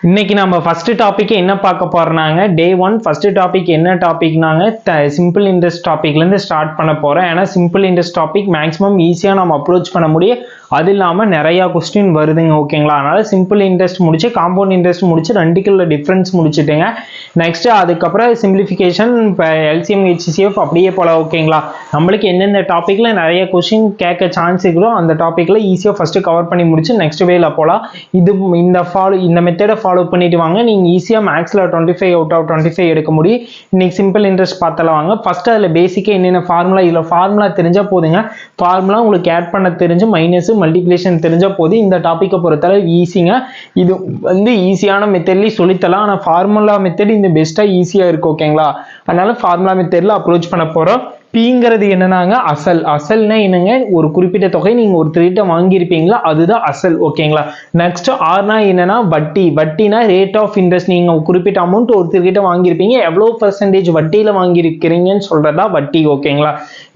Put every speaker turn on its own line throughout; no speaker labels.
இன்னைக்கு நம்ம first topic என்ன பார்க்க போறோம்னாங்க டே 1 ஃபர்ஸ்ட் டாபிக் என்ன டாபிக்னாங்க சிம்பிள் இன்ட்ரெஸ்ட் டாபிக்ல இருந்து ஸ்டார்ட் பண்ண போறேன். ஏன்னா சிம்பிள் இன்ட்ரெஸ்ட் டாபிக் மேக்ஸிமம் ஈஸியா நம்ம அப்ரோச் பண்ண முடியும். அது இல்லாம நிறைய கொஸ்டின் வருதுங்க. ஓகேங்களா? அதனால சிம்பிள் இன்ட்ரெஸ்ட் முடிச்சு காம்பவுண்ட் இன்ட்ரெஸ்ட் முடிச்சு ரெண்டுக்குள்ள டிஃபரன்ஸ் முடிச்சுட்டுங்க. நெக்ஸ்ட் அதுக்கப்புறம் சிம்பிளிஃபிகேஷன் எல்சிஎம் ஹெச்சிஎஃப் அப்படியே போல. ஓகேங்களா? நம்மளுக்கு எந்தெந்த டாபிக்ல நிறைய கொஸ்டின் கேட்க சான்ஸ் இருக்குதோ அந்த டாபிக்ல ஈஸியா ஃபர்ஸ்ட் கவர் பண்ணி முடிச்சு நெக்ஸ்ட் வேல போலாம். இந்த மெத்தடை ஃபாலோ பண்ணிட்டு வாங்க. நீங்க ஈஸியா மேக்ஸ்ல 25 அவுட் ஆஃப் 25 எடுக்க முடியும். இன்னைக்கு சிம்பிள் இன்ட்ரெஸ்ட் பார்த்தலாம் வாங்க. ஃபர்ஸ்ட் அதுல பேசிக்கா என்னென்ன ஃபார்முலா, இதுல ஃபார்முலா தெரிஞ்சா போதுங்க. ஃபார்முலா உங்களுக்கு ஆட் பண்ண தெரிஞ்சு மைனஸ் மல்டிப்ளிகேஷன் தெரிஞ்சா போது இந்த டாபிக்கை பொறுத்தளவு ஈஸிங்க. இது ஈஸியான மெத்தட்லயும் சொல்லித்தரலாம். ஆனா ஃபார்முலா மெத்தட் இந்த பெஸ்டா ஈஸியா இருக்கு. ஓகேங்களா? அதனால ஃபார்முலா மெத்தட்ல அப்ரோச் பண்ண போறோம். பிங்கிறது என்னன்னாங்க அசல். அசல்னா என்னங்க? ஒரு குறிப்பிட்ட தொகை நீங்க ஒரு திருட்ட வாங்கியிருப்பீங்களா, அதுதான் அசல். ஓகேங்களா? நெக்ஸ்ட் ஆர்னா என்னன்னா வட்டி. வட்டினா ரேட் ஆஃப் இன்ட்ரெஸ்ட். நீங்க குறிப்பிட்ட அமௌண்ட் ஒரு திருட்ட வாங்கியிருப்பீங்க, எவ்வளவு பர்சன்டேஜ் வட்டியில வாங்கியிருக்கிறீங்கன்னு சொல்றதா வட்டி. ஓகேங்களா?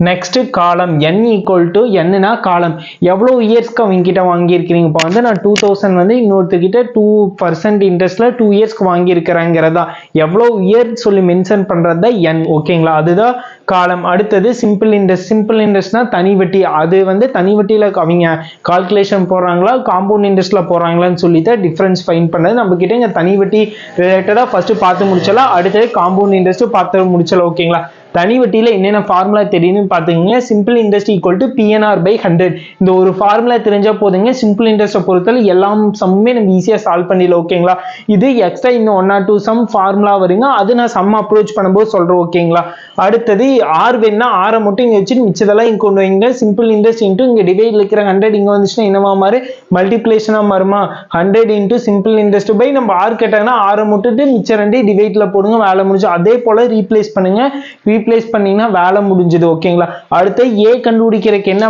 நெக்ஸ்ட் காலம். n ஈக்குவல் டு என்னன்னா காலம், எவ்வளவு இயர்ஸ்க்கு அவங்க கிட்ட வாங்கியிருக்கிறீங்க. இப்போ வந்து நான் 2000 வந்து இன்னொருத்தர்கிட்ட 2% இன்ட்ரெஸ்ட்ல 2 இயர்ஸ்க்கு வாங்கியிருக்கிறேங்கிறதா எவ்வளவு இயர் சொல்லி மென்ஷன் பண்றதா n. ஓகேங்களா? அதுதான் காலம். அடுத்தது சிம்பிள் இன்ட்ரெஸ்ட். சிம்பிள் இன்ட்ரெஸ்ட்னா தனி வட்டி. அது வந்து தனி வட்டியில அவங்க கால்குலேஷன் போடுறாங்களா காம்பவுண்ட் இன்ட்ரெஸ்ட்ல போறாங்களான்னு சொல்லிட்டு டிஃபரன்ஸ் ஃபைண்ட் பண்ணது. நம்ம கிட்ட இங்க தனி வட்டி ரிலேட்டடா ஃபர்ஸ்ட் பார்த்து முடிச்சலாம். அடுத்தது காம்பவுண்ட் இன்ட்ரெஸ்ட் பார்த்து முடிச்சலாம். ஓகேங்களா? தனி வட்டியில என்னென்ன ஃபார்முலா தெரியும்னு பாத்தீங்கன்னா simple interest equal to PNR by 100. இந்த ஒரு ஃபார்முலா தெரிஞ்சா போதுங்க. சிம்பிள் இன்ட்ரெஸ்ட் பொறுத்தவரை எல்லா சம்மே நம்ம ஈஸியா சால்வ் பண்ணிடலாம். ஓகேங்களா? இது எக்ஸ்ட்ரா இன்னும் 1 or 2 சம் ஃபார்முலா வருங்க. அது நான் சம் அப்ரோச் பண்ணும்போது சொல்றேன். ஓகேங்களா? அடுத்தது ஆர் வேணா ஆரை மட்டும் இங்க வச்சு மிச்சதெல்லாம் இங்க கொண்டு வைங்க. சிம்பிள் இன்ட்ரெஸ்ட் இன்ட்டு இங்க டிவைட்ல இருக்கிற 100 இங்க வந்துச்சுன்னா என்னவா மாறு, மல்டிப்ளிகேஷனா மாறுமா. 100 இன்ட்டு சிம்பிள் இன்ட்ரெஸ்ட் பை நம்ம ஆர் கேட்டாங்கன்னா ஆரை மட்டும் மிச்ச ரெண்டு டிவைட்ல போடுங்க, வேலை முடிஞ்சு. அதே போல ரீப்ளேஸ் பண்ணுங்க. ரீப்ளேஸ் பண்ணீங்கன்னா வேலை முடிஞ்சது. ஓகேங்களா? அடுத்து ஏ கண்டுபிடிக்கிறதுக்கு என்ன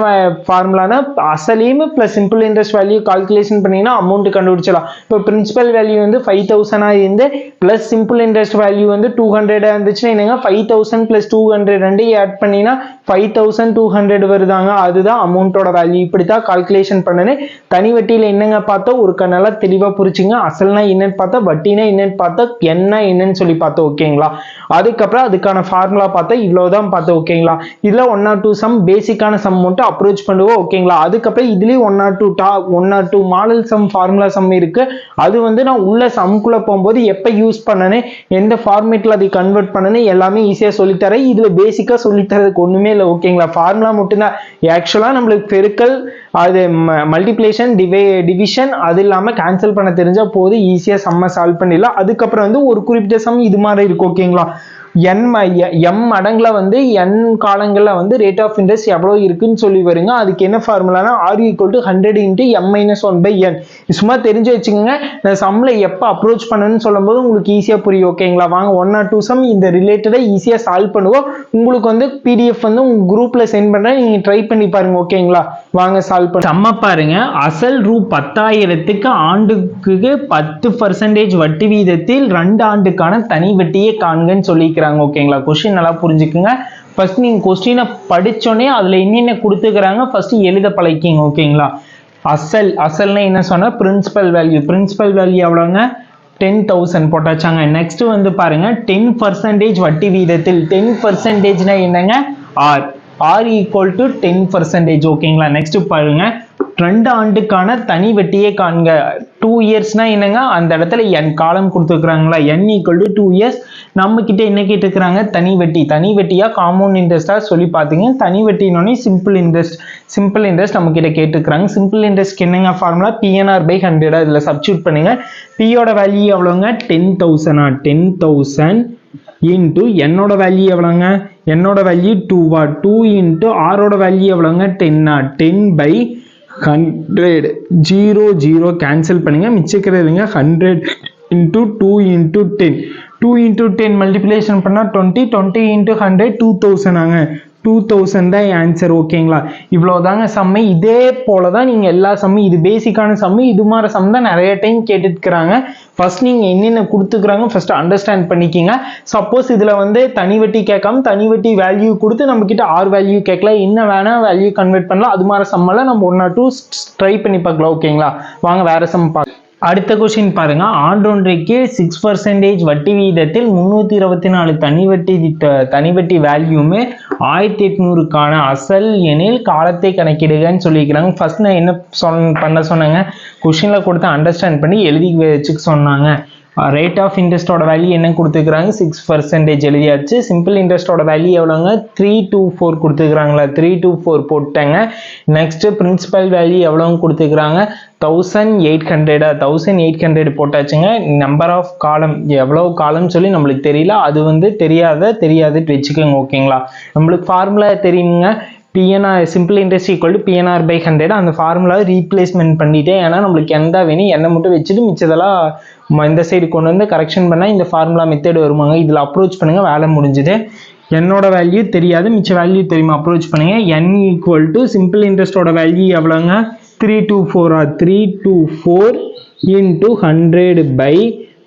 ஃபார்முலானா அசலையும் plus simple interest value calculation பண்ணீங்கன்னா அமௌண்ட் கண்டுபிடிச்சலாம். இப்போ பிரின்சிபல் வேல்யூ வந்து 5000 இருந்து பிளஸ் சிம்பிள் இன்ட்ரெஸ்ட் வேல்யூ வந்து 200 இருந்துச்சுன்னா என்னங்க 5000 பிளஸ் 200 ரெண்டையும் ஆட் பண்ணினா 5200 வருதாங்க. அதுதான் அமௌண்டோட வேல்யூ. இப்படித்தான் கால்குலேஷன் பண்ணனு. தனி வட்டியில என்னங்க பார்த்தோம் ஒரு நல்லா தெளிவா புரிச்சுங்க. அசல்னா என்னன்னு பார்த்தா, வட்டினா என்னன்னு பார்த்தா, என்ன என்னன்னு சொல்லி பார்த்தோம். ஓகேங்களா? அதுக்கப்புறம் அதுக்கான ஃபார்முலா பார்த்தா இவ்வளவுதான் பார்த்தோம். ஓகேங்களா? இதுல 1 or 2 சம் பேசிக்கான சம் மட்டும் அப்ரோச் பண்ணுவோம். ஓகேங்களா? அதுக்கப்புறம் இதுலயும் 1 or 2 model sum formula sum இருக்கு. அது வந்து நான் உள்ள சம்குள்ள போகும்போது எப்ப யூஸ் பண்ணணும், எந்த ஃபார்மேட்ல அதை கன்வெர்ட் பண்ணணும் எல்லாமே ஈஸியா சொல்லித்தரேன். இதுல பேசிக்கா சொல்லித்தரதுக்கு ஒண்ணுமே இல்லை. ஓகேங்களா? ஃபார்முலா மட்டும்தான். ஆக்சுவலா நம்மளுக்கு பெருக்கல், அது மல்டிப்ளிகேஷன், டிவிஷன், அது இல்லாம கேன்சல் பண்ண தெரிஞ்சா போதும், ஈஸியா சம்ம சால்வ் பண்ணிடலாம். அதுக்கப்புறம் வந்து ஒரு குறிப்பிட்ட சம் இது மாதிரி இருக்கும். ஓகேங்களா? m மடங்குல வந்து n காலங்கள்ல வந்து ரேட் ஆஃப் இன்ட்ரெஸ்ட் எவ்வளவு இருக்குன்னு சொல்லி வருங்க. அதுக்கு என்ன ஃபார்முலானா r equal to 100 into m-1/n. சும்மா தெரிஞ்சு வச்சுக்கோங்க. நான் சம்ல எப்ப அப்ரோச் பண்ணணும்னு சொல்லும் போது உங்களுக்கு ஈஸியா புரியும். ஓகேங்களா? வாங்க 1 or 2 சம் இந்த ரிலேட்டடா ஈஸியா சால்வ் பண்ணுவோம். உங்களுக்கு வந்து PDF வந்து உங்க குரூப்ல சென்ட் பண்றேன், நீங்க ட்ரை பண்ணி பாருங்க. ஓகேங்களா? வாங்க சால்வ் பண்ண. சம்ம பாருங்க. அசல் ரூ 10,000க்கு ஆண்டுக்கு 10% வட்டி வீதத்தில் 2 ஆண்டுக்கான தனி வட்டியை காண்கன்னு சொல்லிக்கிறேன். ஓகேங்களா? கொஸ்டின் நல்லா புரிஞ்சுக்குங்க. ஃபர்ஸ்ட் நீங்க கொஸ்டினை படிச்சோடனே அதுல என்னென்ன கொடுத்துக்கிறாங்க ஃபர்ஸ்ட் எழுத பழகிங்க. ஓகேங்களா? அசல்னா என்ன சொன்னா பிரின்சிபல் வேல்யூ. பிரின்சிபல் வேல்யூ எவ்வளவுங்க? 10,000 போட்டாச்சாங்க. நெக்ஸ்ட் வந்து பாருங்க 10% வட்டி வீதத்தில். 10% என்னங்க? R equal to 10%. ஓகேங்களா? நெக்ஸ்ட் பாருங்க 2 ஆண்டுக்கான தனி வட்டியை காண்க. 2 இயர்ஸ்னா என்னங்க? அந்த இடத்துல n காலம் கொடுத்துருக்காங்களா, n ஈக்குவல் டு 2 இயர்ஸ். நம்ம கிட்ட என்ன கேட்டுக்கிறாங்க? தனி வட்டி. தனி வட்டியா காம்பவுண்ட் இன்ட்ரெஸ்டா சொல்லி பாத்தீங்க. தனி வட்டினோடனே சிம்பிள் இன்ட்ரெஸ்ட். சிம்பிள் இன்ட்ரெஸ்ட் நம்ம கிட்ட கேட்டுக்கிறாங்க. சிம்பிள் இன்ட்ரெஸ்ட் என்னங்க ஃபார்முலா? PNR by 100. இதுல சப்ஸ்டிட்யூட் பண்ணுங்க. P யோட வேல்யூ எவ்வளவுங்க? 10,000. 10,000 இன்டு என்னோட வேல்யூ எவ்வளவுங்க? என்னோட வேல்யூ 2 2 இன்டு ஆரோட வேல்யூ எவ்வளவுங்க? 10 by 100. 0 0 கேன்சல் பண்ணுங்க. மிச்சிக்கிறதுங்க 100 இன்டு 2 இன்டு 10. 2 இன்டு 10 மல்டிப்ளிகேஷன் பண்ணா 20. 20 இன்டு 100 2000 ஆங்க. 2000 தான் ஆன்சர். ஓகேங்களா? இவ்வளவுதாங்க சம்மு. இதே போலதான் நீங்க எல்லா சம்மு, இது பேசிக்கான சம்மு. இது மாதிரி சம் தான் நிறைய டைம் கேட்டுக்கிறாங்க. ஃபர்ஸ்ட் நீங்க என்னென்ன கொடுத்துக்கிறாங்க ஃபர்ஸ்ட் அண்டர்ஸ்டாண்ட் பண்ணிக்கிங்க. சப்போஸ் இதுல வந்து தனி வட்டி கேட்காம தனி வட்டி வேல்யூ கொடுத்து நம்ம கிட்ட ஆர் வேல்யூ கேட்கல, என்ன வேணா வேல்யூ கன்வெர்ட் பண்ணலாம். அது மாதிரி சம்மெல்லாம் நம்ம 1 or 2 ட்ரை பண்ணி பார்க்கலாம். ஓகேங்களா? வாங்க வேற சம் பார்க்கலாம். அடுத்த கொஸ்டின் பாருங்க, ஆண்டொன்றைக்கு 6% வட்டி வீதத்தில் 324 தனி வட்டி வேல்யூமே 1800க்கான அசல் எனில் காலத்தை கணக்கிடுகன்னு சொல்லிக்கிறாங்க. ஃபர்ஸ்ட் நான் என்ன பண்ண சொன்னாங்க, கொஸ்டின்ல கொடுத்து அண்டர்ஸ்டாண்ட் பண்ணி எழுதி வச்சுக்க சொன்னாங்க. ரேட் ஆஃப் இன்ட்ரெஸ்டோட வேல்யூ என்ன கொடுத்துக்கிறாங்க, 6% எழுதியாச்சு. சிம்பிள் இன்ட்ரெஸ்டோட வேல்யூ எவ்வளோங்க, 324 கொடுத்துக்கிறாங்களா, 324 போட்டாங்க. நெக்ஸ்ட் பிரின்சிபல் வேல்யூ எவ்வளோன்னு கொடுத்துக்கிறாங்க, 1800 போட்டாச்சுங்க. நம்பர் ஆஃப் காலம் எவ்வளோ காலம் சொல்லி நம்மளுக்கு தெரியல, அது வந்து தெரியாதுன்னு வச்சுக்கோங்க. ஓகேங்களா, நம்மளுக்கு ஃபார்முலா தெரியுங்க, PNR simple interest equal to PNR by 100. அந்த ஃபார்முலாவை ரீப்ளேஸ்மெண்ட் பண்ணிட்டேன். ஏன்னா நம்மளுக்கு எந்த வேணும் என்ன மட்டும் வச்சுட்டு மிச்சதெல்லாம் இந்த சைடு கொண்டு வந்து கரெக்ஷன் பண்ணால் இந்த ஃபார்முலா மெத்தட் வருவாங்க. இதில் அப்ரோச் பண்ணுங்கள், வேலை முடிஞ்சுது. என்னோட வேல்யூ தெரியாது, மிச்ச வேல்யூ தெரியுமா, அப்ரோச் பண்ணுங்க. n ஈக்குவல் டு சிம்பிள் இன்ட்ரெஸ்டோட வேல்யூ எவ்வளோங்க, 324 இன்ட்டு 100 பை,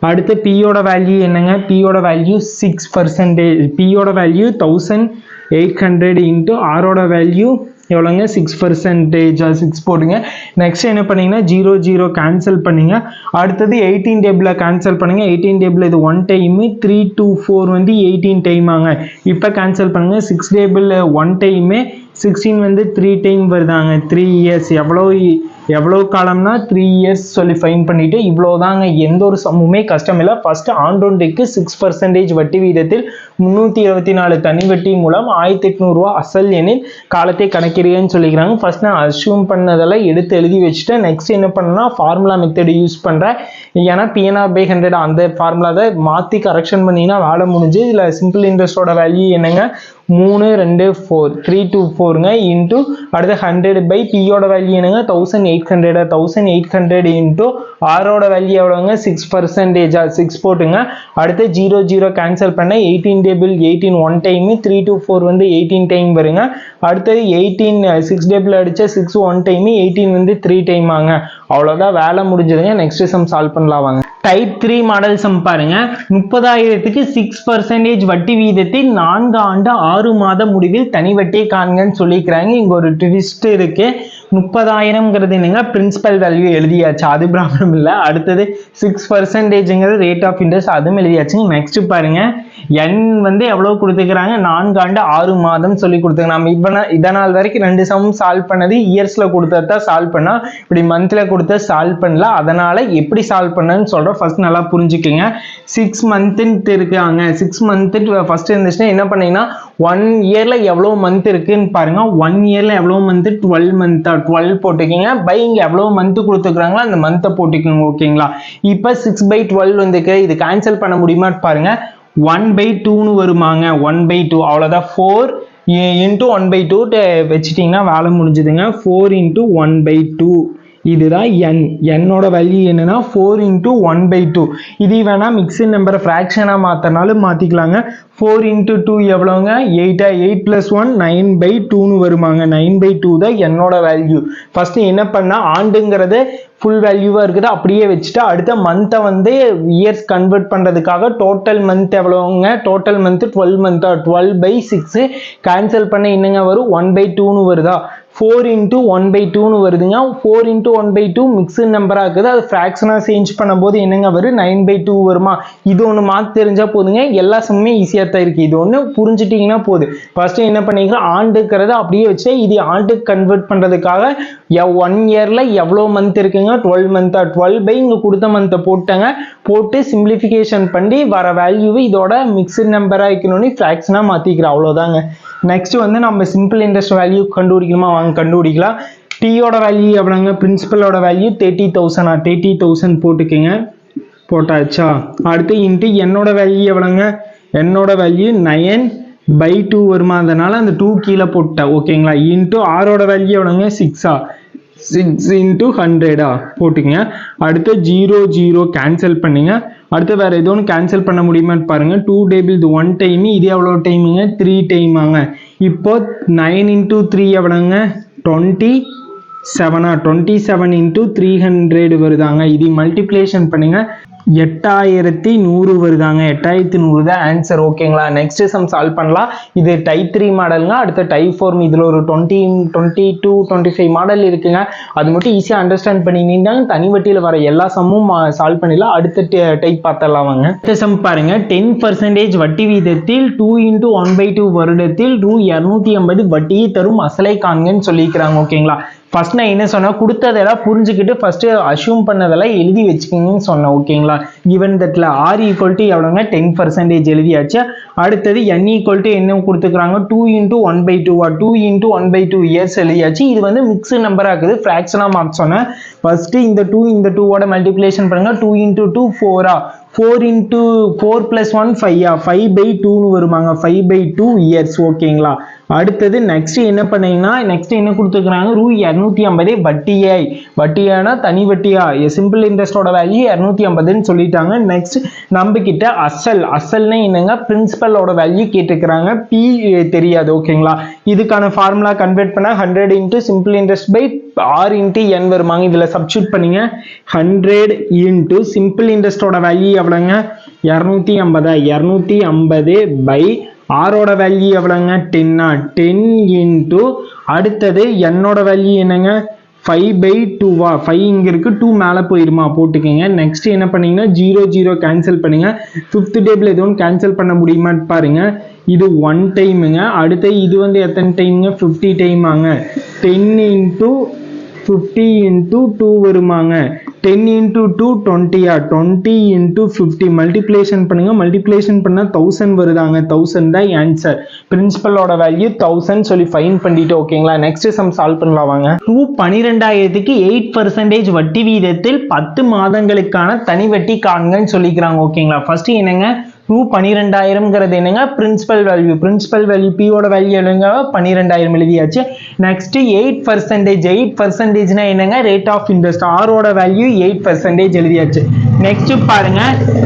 அடுத்து பியோட வேல்யூ என்னங்க, பியோட வேல்யூ 6%, பியோட வேல்யூ 1800 இன்ட்டு ஆரோட வேல்யூ எவ்வளோங்க, 6%, 6 போடுங்க. நெக்ஸ்ட் என்ன பண்ணீங்கன்னா 0 கேன்சல் பண்ணுங்க. அடுத்தது 18 டேபிள் கேன்சல் பண்ணுங்க. 18 டேபிள் இது 1 டைமு, 324 வந்து 18 டைம் ஆங்க. இப்போ கேன்சல் பண்ணுங்க. 6 டேபிள் 1 டைமு, 16 வந்து 3 டைம் வருதாங்க. 3 இயர்ஸ் எவ்வளோ காலம்னா 3 இயர்ஸ் சொல்லி ஃபைன் பண்ணிட்டு இவ்வளோதாங்க. எந்த ஒரு சம்முமே கஷ்டம் இல்லை. ஃபர்ஸ்ட் ஆண்டொன்றைக்கு 6% வட்டி வீதத்தில் 324 தனி வட்டி மூலம் 1800 ரூபா அசல் எனில் காலத்தை கணக்கிடுங்கன்னு சொல்லிக்கிறாங்க. ஃபர்ஸ்ட் நான் அஸ்யூம் பண்ணதெல்லாம் எடுத்து எழுதி வச்சுட்டேன். நெக்ஸ்ட் என்ன பண்ணா ஃபார்முலா மெத்தட் யூஸ் பண்ணுறேன். ஏன்னா பிஎன்ஆர் பை 100 அந்த ஃபார்முலாவை மாற்றி கரெக்ஷன் பண்ணிங்கன்னா வேலை முடிஞ்சு. இதில் சிம்பிள் இன்ட்ரெஸ்டோட வேல்யூ என்னங்க, 324 இன்ட்டு அடுத்த 100 பை பியோட வேல்யூ என்னங்க, 1800 இன்ட்டு ஆரோட வேல்யூ எவ்வளோங்க, 6%, 6 போட்டுங்க. அடுத்து 0 கேன்சல் பண்ண 18 டேபிள் 18 1 டைமு, 324 வந்து 18 டைம் வருங்க. அடுத்தது 18 6 டேபிள் அடிச்சா 6 1 டைமு, 18 வந்து 3 டைம் ஆங்க. அவ்வளோதான், வேலை முடிஞ்சதுங்க. நெக்ஸ்ட் சம் சால்வ் பண்ணலாம் வாங்க. டைப் 3 மாடல் சம் பாருங்க. 30,000க்கு 6% வட்டி வீதத்தில் 4 ஆண்டு 6 மாத முடிவில் தனி வட்டியை காண்கன்னு சொல்லிக்கிறாங்க. இங்க ஒரு ட்விஸ்ட் இருக்கு. 30,000ங்கிறது என்னங்க, பிரின்சிபல் வேல்யூ எழுதியாச்சு, அது ப்ராப்ளம் இல்லை. அடுத்தது 6%ங்கிறது ரேட் ஆஃப் இன்ட்ரெஸ்ட், அதுவும் எழுதியாச்சுங்க. நெக்ஸ்ட் பாருங்க, n வந்து எவ்வளவு கொடுத்துக்கிறாங்க, 4 ஆண்டு 6 மாதம் சொல்லி கொடுத்துருக்காங்க. நம்ம இதனால் வரைக்கும் 2 சம் சால்வ் பண்ணது இயர்ஸ்ல கொடுத்தா சால்வ் பண்ணா, இப்படி மந்த்ல கொடுத்தா சால்வ் பண்ணல. அதனால எப்படி சால்வ் பண்ணன்னு சொல்றோம். ஃபர்ஸ்ட் நல்லா புரிஞ்சுக்கங்க. 6 மந்த் இருக்காங்க. 6 மந்த் ஃபர்ஸ்ட் இருந்துச்சுன்னா என்ன பண்ணீங்கன்னா 1 இயர்ல எவ்வளவு மந்த் இருக்குன்னு பாருங்க. 1 இயர்ல எவ்வளவு மந்த், 12 மந்த், 12 போட்டுக்கீங்க. பை இங்க எவ்வளவு மந்த் கொடுத்துக்கிறாங்களோ அந்த மந்த்தை போட்டுக்கோங்க. ஓகேங்களா, இப்போ 6/12 வந்துருக்கு. இது கேன்சல் பண்ண முடியுமா பாருங்க. 1/2ன்னு வருமாங்க, 1/2 அவ்வளோதான். 4 இன்ட்டு 1/2 வச்சுட்டிங்கன்னா வேலை முடிஞ்சுதுங்க. 4 இன்ட்டு 1/2 இதுதான் n. என்னோட வேல்யூ என்னன்னா 4 இன்ட்டு 1/2. இது வேணா மிக்ஸட் நம்பரை ஃப்ராக்ஷனாக மாற்றினாலும் மாற்றிக்கலாங்க. 4 இன்ட்டு 2 எவ்வளோங்க, 8 + 1 9/2ன்னு வருமாங்க. 9/2 தான் என்னோட வேல்யூ. ஃபர்ஸ்ட் என்ன பண்ணா, ஆண்டுங்கிறது ஃபுல் வேல்யூவாக இருக்குது அப்படியே வச்சுட்டு அடுத்த மந்த்தை வந்து இயர்ஸ் கன்வெர்ட் பண்ணுறதுக்காக டோட்டல் மந்த் எவ்வளோங்க, டோட்டல் மந்த் 12 மந்த்தா, 12/6 கேன்சல் பண்ண என்னங்க வரும், 1/2ன்னு வருதா. 4 இன்ட்டு 1/2ன்னு வருதுங்க. 4 இன்ட்டு 1/2 மிக்ஸ்டு நம்பராக இருக்குது. அது ஃப்ராக்ஷனாக சேஞ்ச் பண்ணும்போது என்னங்க வரும், 9/2 வருமா. இது ஒன்று மாற்றி தெரிஞ்சால் போதுங்க. எல்லா சம்மே ஈஸியாக தான் இருக்குது. இது ஒன்று புரிஞ்சுட்டிங்கன்னா போதும். ஃபர்ஸ்ட்டு என்ன பண்ணிக்கலாம், ஆண்டுக்கிறத அப்படியே வச்சு இது ஆண்டுக்கு கன்வெர்ட் பண்ணுறதுக்காக 1 இயரில் எவ்வளோ மந்த் இருக்குங்க, 12 மந்த்தா, 12 இங்கே கொடுத்த மந்த்தை போட்டாங்க. போட்டு சிம்பிளிஃபிகேஷன் பண்ணி வர வேல்யூவை இதோட மிக்ஸ்டு நம்பராக வைக்கணும்னு ஃப்ராக்ஷனாக மாற்றிக்கிறோம். அவ்வளோதாங்க. நெக்ஸ்ட் வந்து நம்ம சிம்பிள் இன்ட்ரெஸ்ட் வேல்யூ கண்டுபிடிக்கணுமா, வாங்க கண்டுபிடிக்கலாம். டீயோட வேல்யூ எவ்வளோங்க, பிரின்சிபலோட வேல்யூ 30,000, 30,000 போட்டுக்கோங்க. போட்டாச்சா. அடுத்து இன்ட்டு என்னோட வேல்யூ எவ்வளோங்க, என்னோட வேல்யூ 9/2 வருமா. அதனால அந்த 2 கீழே போட்டேன். ஓகேங்களா. இன்ட்டு ஆரோட வேல்யூ எவ்வளோங்க, 6 இன்ட்டு 100 போட்டுங்க. அடுத்து 0 கேன்சல் பண்ணுங்க. அடுத்து வேற ஏதோ ஒன்று கேன்சல் பண்ண முடியுமான்னு பாருங்க. 2 டேபிள் இது 1 டைம், இது எவ்வளோ டைமுங்க, 3 டைம் ஆங்க. இப்போ 9 இன்ட்டு 3 எவ்வளோங்க, 27 இன்ட்டு 300 வருதாங்க. இது மல்டிப்ளேஷன் பண்ணுங்க. 8100 வருதாங்க. 8100 தான் ஆன்சர். ஓகேங்களா, நெக்ஸ்ட் சம் சால்வ் பண்ணலாம். இது டைப் 3 மாடலுங்க. அடுத்த டைப் 4 இதில் ஒரு 20, 22, 25 மாடல் இருக்குங்க. அது மட்டும் ஈஸியாக அண்டர்ஸ்டாண்ட் பண்ணிங்கன்னா தனி வட்டியில் வர எல்லா சம்மும் சால்வ் பண்ணிடலாம். அடுத்த டைப் பார்த்தலாம் வாங்க. அடுத்த சம் பாருங்க. 10% வட்டி வீதத்தில் 2 × 1/2 வருடத்தில் ரூ 250 வட்டியை தரும் அசலை காண்கன்னு சொல்லிக்கிறாங்க. ஓகேங்களா, ஃபர்ஸ்ட் நான் என்ன சொன்னேன், கொடுத்ததெல்லாம் புரிஞ்சுக்கிட்டு ஃபர்ஸ்ட் அஷ்யூம் பண்ணதெல்லாம் எழுதி வச்சுக்கோங்கன்னு சொன்னேன். ஓகேங்களா, given thatல r ஈக்குவல் டு எவ்வளோங்க 10% எழுதியாச்சு. அடுத்தது n ஈக்குவல் டு என்ன கொடுத்துக்கிறாங்க 2 × 1/2 2 × 1/2 இயர்ஸ் எழுதியாச்சு. இது வந்து மிக்ஸ்டு நம்பராக இருக்குது, ஃப்ராக்ஷனாக மார்க் சொன்னேன். ஃபர்ஸ்ட் இந்த 2 ஓட மல்டிப்ளிகேஷன் பண்ணுங்க. 2 × 2 4 4 × 4 + 1 5 5/2 வருவாங்க. 5/2 இயர்ஸ். ஓகேங்களா, அடுத்தது நெக்ஸ்ட் என்ன பண்ணீங்கன்னா நெக்ஸ்ட் என்ன கொடுத்துருக்காங்க ரூ 250 வட்டியானா தனி வட்டியா சிம்பிள் இன்ட்ரெஸ்டோட வேல்யூ 250ன்னு சொல்லிட்டாங்க. நெக்ஸ்ட் நம்ம கிட்ட அசல்னா என்னங்க பிரின்சிபலோட வேல்யூ கேட்டுக்கிறாங்க. பி தெரியாது. ஓகேங்களா, இதுக்கான ஃபார்முலா கன்வெர்ட் பண்ண 100 × simple interest by r × n வருவாங்க. இதுல சப்ஸ்டிட்யூட் பண்ணீங்க. 100 × சிம்பிள் இன்ட்ரெஸ்டோட வேல்யூ எவ்வளவுங்க 250 பை ஆரோட வேல்யூ எவ்வளவுங்க 10 × அடுத்தது என்னோட வேல்யூ என்னங்க 5/2 5 இங்க இருக்கு 2 மேல போயிருமா போட்டுக்கங்க. நெக்ஸ்ட் என்ன பண்ணீங்கன்னா 0 கேன்சல் பண்ணுங்க. 5th டேபிள் எதுவும் கேன்சல் பண்ண முடியுமா பாருங்க. இது 1 டைமுங்க. அடுத்து இது வந்து எத்தனை டைமுங்க 50 டைமாங்க. 10 × 50 × 2 வருமாங்க. 10 × 2 20 20 × 50 மல்டிப்ளிகேஷன் பண்ணுங்க. மல்டிப்ளிகேஷன் பண்ணா 1000 வருதாங்க. 1000 தான் ஆன்சர். பிரின்சிபலோட வேல்யூ 1000 சொல்லி ஃபைன் பண்ணிட்டு. ஓகேங்களா, நெக்ஸ்ட் சம் சால்வ் பண்ணலாம் வாங்க. 12000க்கு 8% வட்டி வீதத்தில் 10 மாதங்களுக்கான தனி வட்டி காண்கன்னு சொல்லிக்கிறாங்க. ஓகேங்களா, ஃபர்ஸ்ட் என்னங்க 12000ங்கிறது என்னங்க பிரின்சிபல் வேல்யூ பியோட வேல்யூ என்னங்க 12000 எழுதியாச்சு. நெக்ஸ்ட் 8%னா என்னங்க ரேட் ஆஃப் இன்ட்ரெஸ்ட் ஆரோட வேல்யூ 8% எழுதியாச்சு. நெக்ஸ்ட் பாருங்க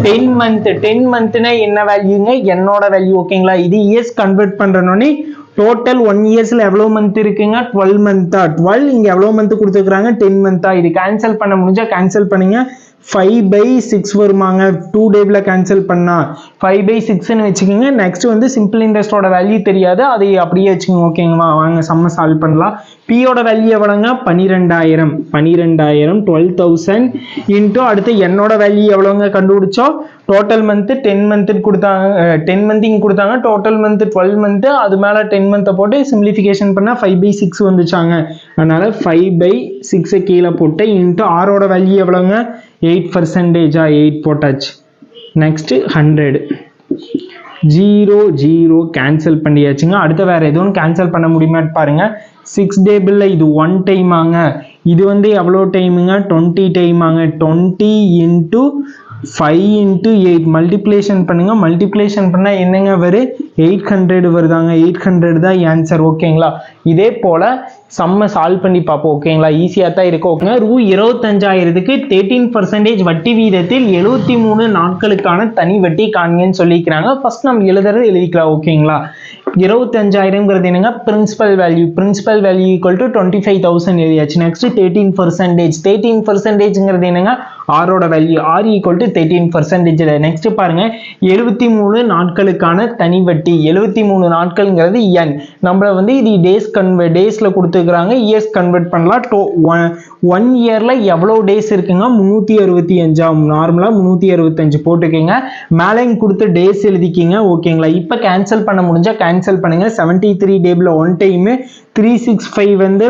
10 மந்த்னா என்ன வேல்யூங்க என்னோட வேல்யூ. ஓகேங்களா, இது இயர்ஸ் கன்வெர்ட் பண்றனோனே டோட்டல் 1 இயர்ஸ்ல எவ்வளவு மந்த் இருக்குங்க 12 மந்த்தா 12 இங்க எவ்வளவு மந்த் கொடுத்துருக்காங்க 10 மந்த்தா. இது கேன்சல் பண்ண முடிஞ்சா கேன்சல் பண்ணுங்க. 5/6 வருமாங்க. 2 டேபிள் கேன்சல் பண்ணா 5/6ன்னு வச்சுக்கோங்க. நெக்ஸ்ட் வந்து சிம்பிள் இன்ட்ரெஸ்டோட வேல்யூ தெரியாது, அதை அப்படியே வச்சுக்கோங்க. ஓகேங்களா, வாங்க சம்ம சால்வ் பண்ணலாம். பியோட வேல்யூ எவ்வளோங்க 12000 12000 இன்ட்டு அடுத்து என்னோட வேல்யூ எவ்வளோங்க கண்டுபிடிச்சோம். டோட்டல் மந்த் 10 மந்த் கொடுத்தாங்க. 10 மந்த் இங்க கொடுத்தாங்க. Total month 12 month. அது மேல 10 மந்த் போட்டு சிம்பிளிஃபிகேஷன் பண்ணா 5/6 வந்துச்சாங்க. அதனால 5/6 கீழே போட்டு இன்ட்டு ஆரோட வேல்யூ எவ்வளோங்க 8% 8 போட்டாச்சு. நெக்ஸ்ட் 100 0 கேன்சல் பண்ணியாச்சுங்க. அடுத்து வேற எதுவும் கேன்சல் பண்ண முடியுமா பாருங்க. 6 டேபிள்ல இது 1 டைமாங்க. இது வந்து எவ்வளோ டைமுங்க 20 டைமாங்க. 20 × 5 × 8 மல்டிப்ளிகேஷன் பண்ணுங்க. மல்டிப்ளிகேஷன் பண்ணா என்னங்க வரும் 800 வருதாங்க. 800 தான் ஆன்சர். ஓகேங்களா, இதே போல சம்ம சால்வ் பண்ணி பார்ப்போம். ஓகேங்களா, ஈஸியா தான் இருக்கும். ஓகேங்க, ரூ 25000க்கு 13% வட்டி வீதத்தில் 73 நாட்களுக்கான தனி வட்டி காண்கன்னு சொல்லிக்கிறாங்க. ஃபர்ஸ்ட் நம்ம எழுதிக்கலாம். ஓகேங்களா, 25000ங்கிறது என்னங்க பிரின்சிபல் வேல்யூ ஈக்குவல் டு 25000 எழுதியாச்சு. நெக்ஸ்ட் 13%ங்கிறது என்னங்க ஆரோட value r equal to 13%. Next பாருங்க 73 நாட்களுக்கான தனி வட்டி. 73 நாட்கள்ங்கிறது n. நம்மள வந்து இது டேஸ்ல கொடுத்துக்கிறாங்க. இயர்ஸ் கன்வெர்ட் பண்ணலாம். 1 இயர்ல எவ்வளவு டேஸ் இருக்குங்க 365. நார்மலா 365 போட்டுக்கங்க. மேலே கொடுத்த டேஸ் எழுதிக்கிங்க. ஓகேங்களா, இப்ப கேன்சல் பண்ண முடிஞ்சா கேன்சல் பண்ணுங்க. 73 டேபிள் 1 டைம் 365 வந்து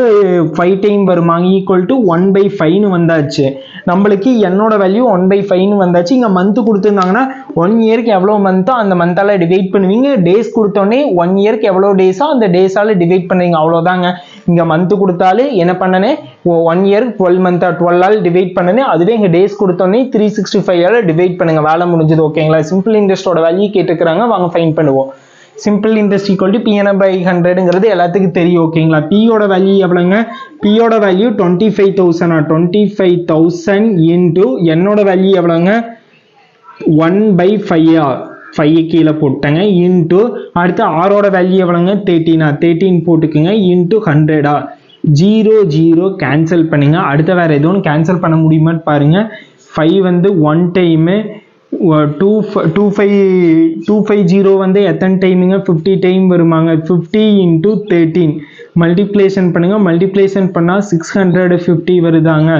5 டைம் வருமாங்க. ஈக்குவல் டு 1/5 வந்தாச்சு. நம்மளுக்கு என்னோட வேல்யூ 1/5 வந்தாச்சு. இங்க மந்த் கொடுத்துருந்தாங்கன்னா 1 இயருக்கு எவ்வளவு மந்தோ அந்த மந்தால டிவைட் பண்ணுவீங்க. டேஸ் கொடுத்தோடனே 1 இயருக்கு எவ்வளவு டேஸோ அந்த டேஸால டிவைட் பண்ணுவீங்க. அவ்வளவுதாங்க. இங்க மந்த் கொடுத்தாலும் என்ன பண்ணனே 1 இயருக்கு 12 மந்த் 12ஆல் டிவைட் பண்ணனே. அதுவே இங்க டேஸ் கொடுத்தோடனே 365ஆல டிவைட் பண்ணுங்க. வேலை முடிஞ்சது. ஓகேங்களா, சிம்பிள் இன்ட்ரெஸ்டோட வேல்யூ கேட்டுக்கிறாங்க. வாங்க ஃபைன் பண்ணுவோம். சிம்பிள் இன்ட்ரெஸ்ட் ஈக்குவல் டு P/100ங்கிறது எல்லாத்துக்கும் தெரியும். ஓகேங்களா, பியோட வேல்யூ எவ்வளோங்க பியோட வேல்யூ 25000 25000 இன்ட்டு என்னோட வேல்யூ எவ்வளோங்க 1/5 5 கீழே போட்டங்க. இன்ட்டு அடுத்து ஆரோட வேல்யூ எவ்வளோங்க 13 போட்டுக்குங்க. இன்ட்டு 100 0 கேன்சல் பண்ணுங்க. அடுத்த வேற எதுவும் கேன்சல் பண்ண முடியுமான்னு பாருங்க. 5 வந்து 1 டைமு, 250 வந்து எத்தனை டைமுங்க 50 டைம் வருமாங்க. 50 into 13 மல்டிப்ளேஷன் பண்ணுங்க. மல்டிப்ளேஷன் பண்ணா 650 வருதாங்க.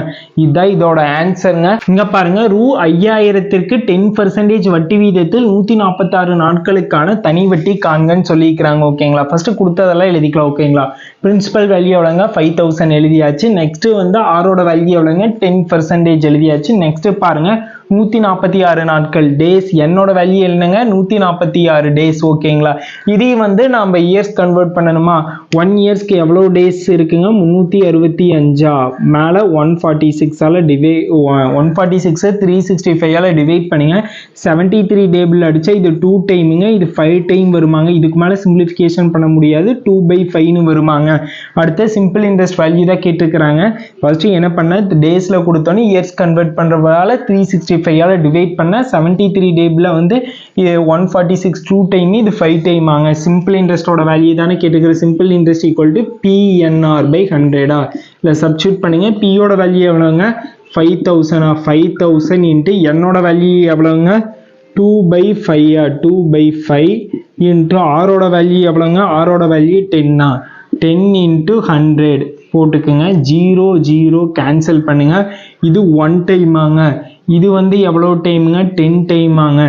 இதுதான் இதோட ஆன்சருங்க. இங்க பாருங்க, ரூ 5000க்கு 10% வட்டி வீதத்தில் 146 நாட்களுக்கான தனி வட்டி காண்கன்னு சொல்லிக்கிறாங்க. ஓகேங்களா. ஃபர்ஸ்ட் கொடுத்ததெல்லாம் எழுதிக்கலாம். ஓகேங்களா. பிரின்சிபல் வேல்யூ எவ்வளோங்க 5000 எழுதியாச்சு. நெக்ஸ்ட் வந்து ஆரோட வேல்யூ எவ்வளோங்க 10% எழுதியாச்சு. நெக்ஸ்ட் பாருங்க 146 நாட்கள் டேஸ், என்னோட வேல்யூ என்னங்க 146 டேஸ். ஓகேங்களா. இதே வந்து நம்ம இயர்ஸ் கன்வெர்ட் பண்ணணுமா, 1 இயர்ஸ்க்கு எவ்வளோ டேஸ் இருக்குங்க 365 மேல 146 டிவைட் 146 365 டிவைட் பண்ணுங்க. 73 டேபிள் அடிச்சா இது 2 டைமுங்க, இது 5 டைம் வருமாங்க. இதுக்கு மேல சிம்பிளிஃபிகேஷன் பண்ண முடியாது, 2/5 வருமாங்க. அடுத்து சிம்பிள் இன்ட்ரெஸ்ட் வேல்யூ தான் கேட்டுக்கிறாங்க. ஃபர்ஸ்ட் என்ன பண்ண, டேஸ்ல கொடுத்தோன்னே இயர்ஸ் கன்வெர்ட் பண்றதால 365 டிவைட் பண்ண 73 டேபிள் வந்து 146 2 டைம், இது 5 டைம் ஆங்க. சிம்பிள் இன்ட்ரெஸ்டோட வேல்யூ தானே கேட்டுக்கிற. Simple interest equal to PNR/100 இல்ல சப்ஸ்டியூட் பண்ணுங்க. P யோட வேல்யூ எவ்வளவுங்க 5000, 5000 இன்ட்டு என்னோட வேல்யூ எவ்வளவுங்க 2/5 2/5 இன்ட்டு ஆரோட வேல்யூ எவ்வளவுங்க, ஆரோட வேல்யூ 10 10 இன்ட்டு 100 போட்டுக்குங்க. 0 0 கேன்சல் பண்ணுங்க. இது 1 டைமாங்க. இது வந்து எவ்வளோ டைமுங்க 10 டைமாங்க.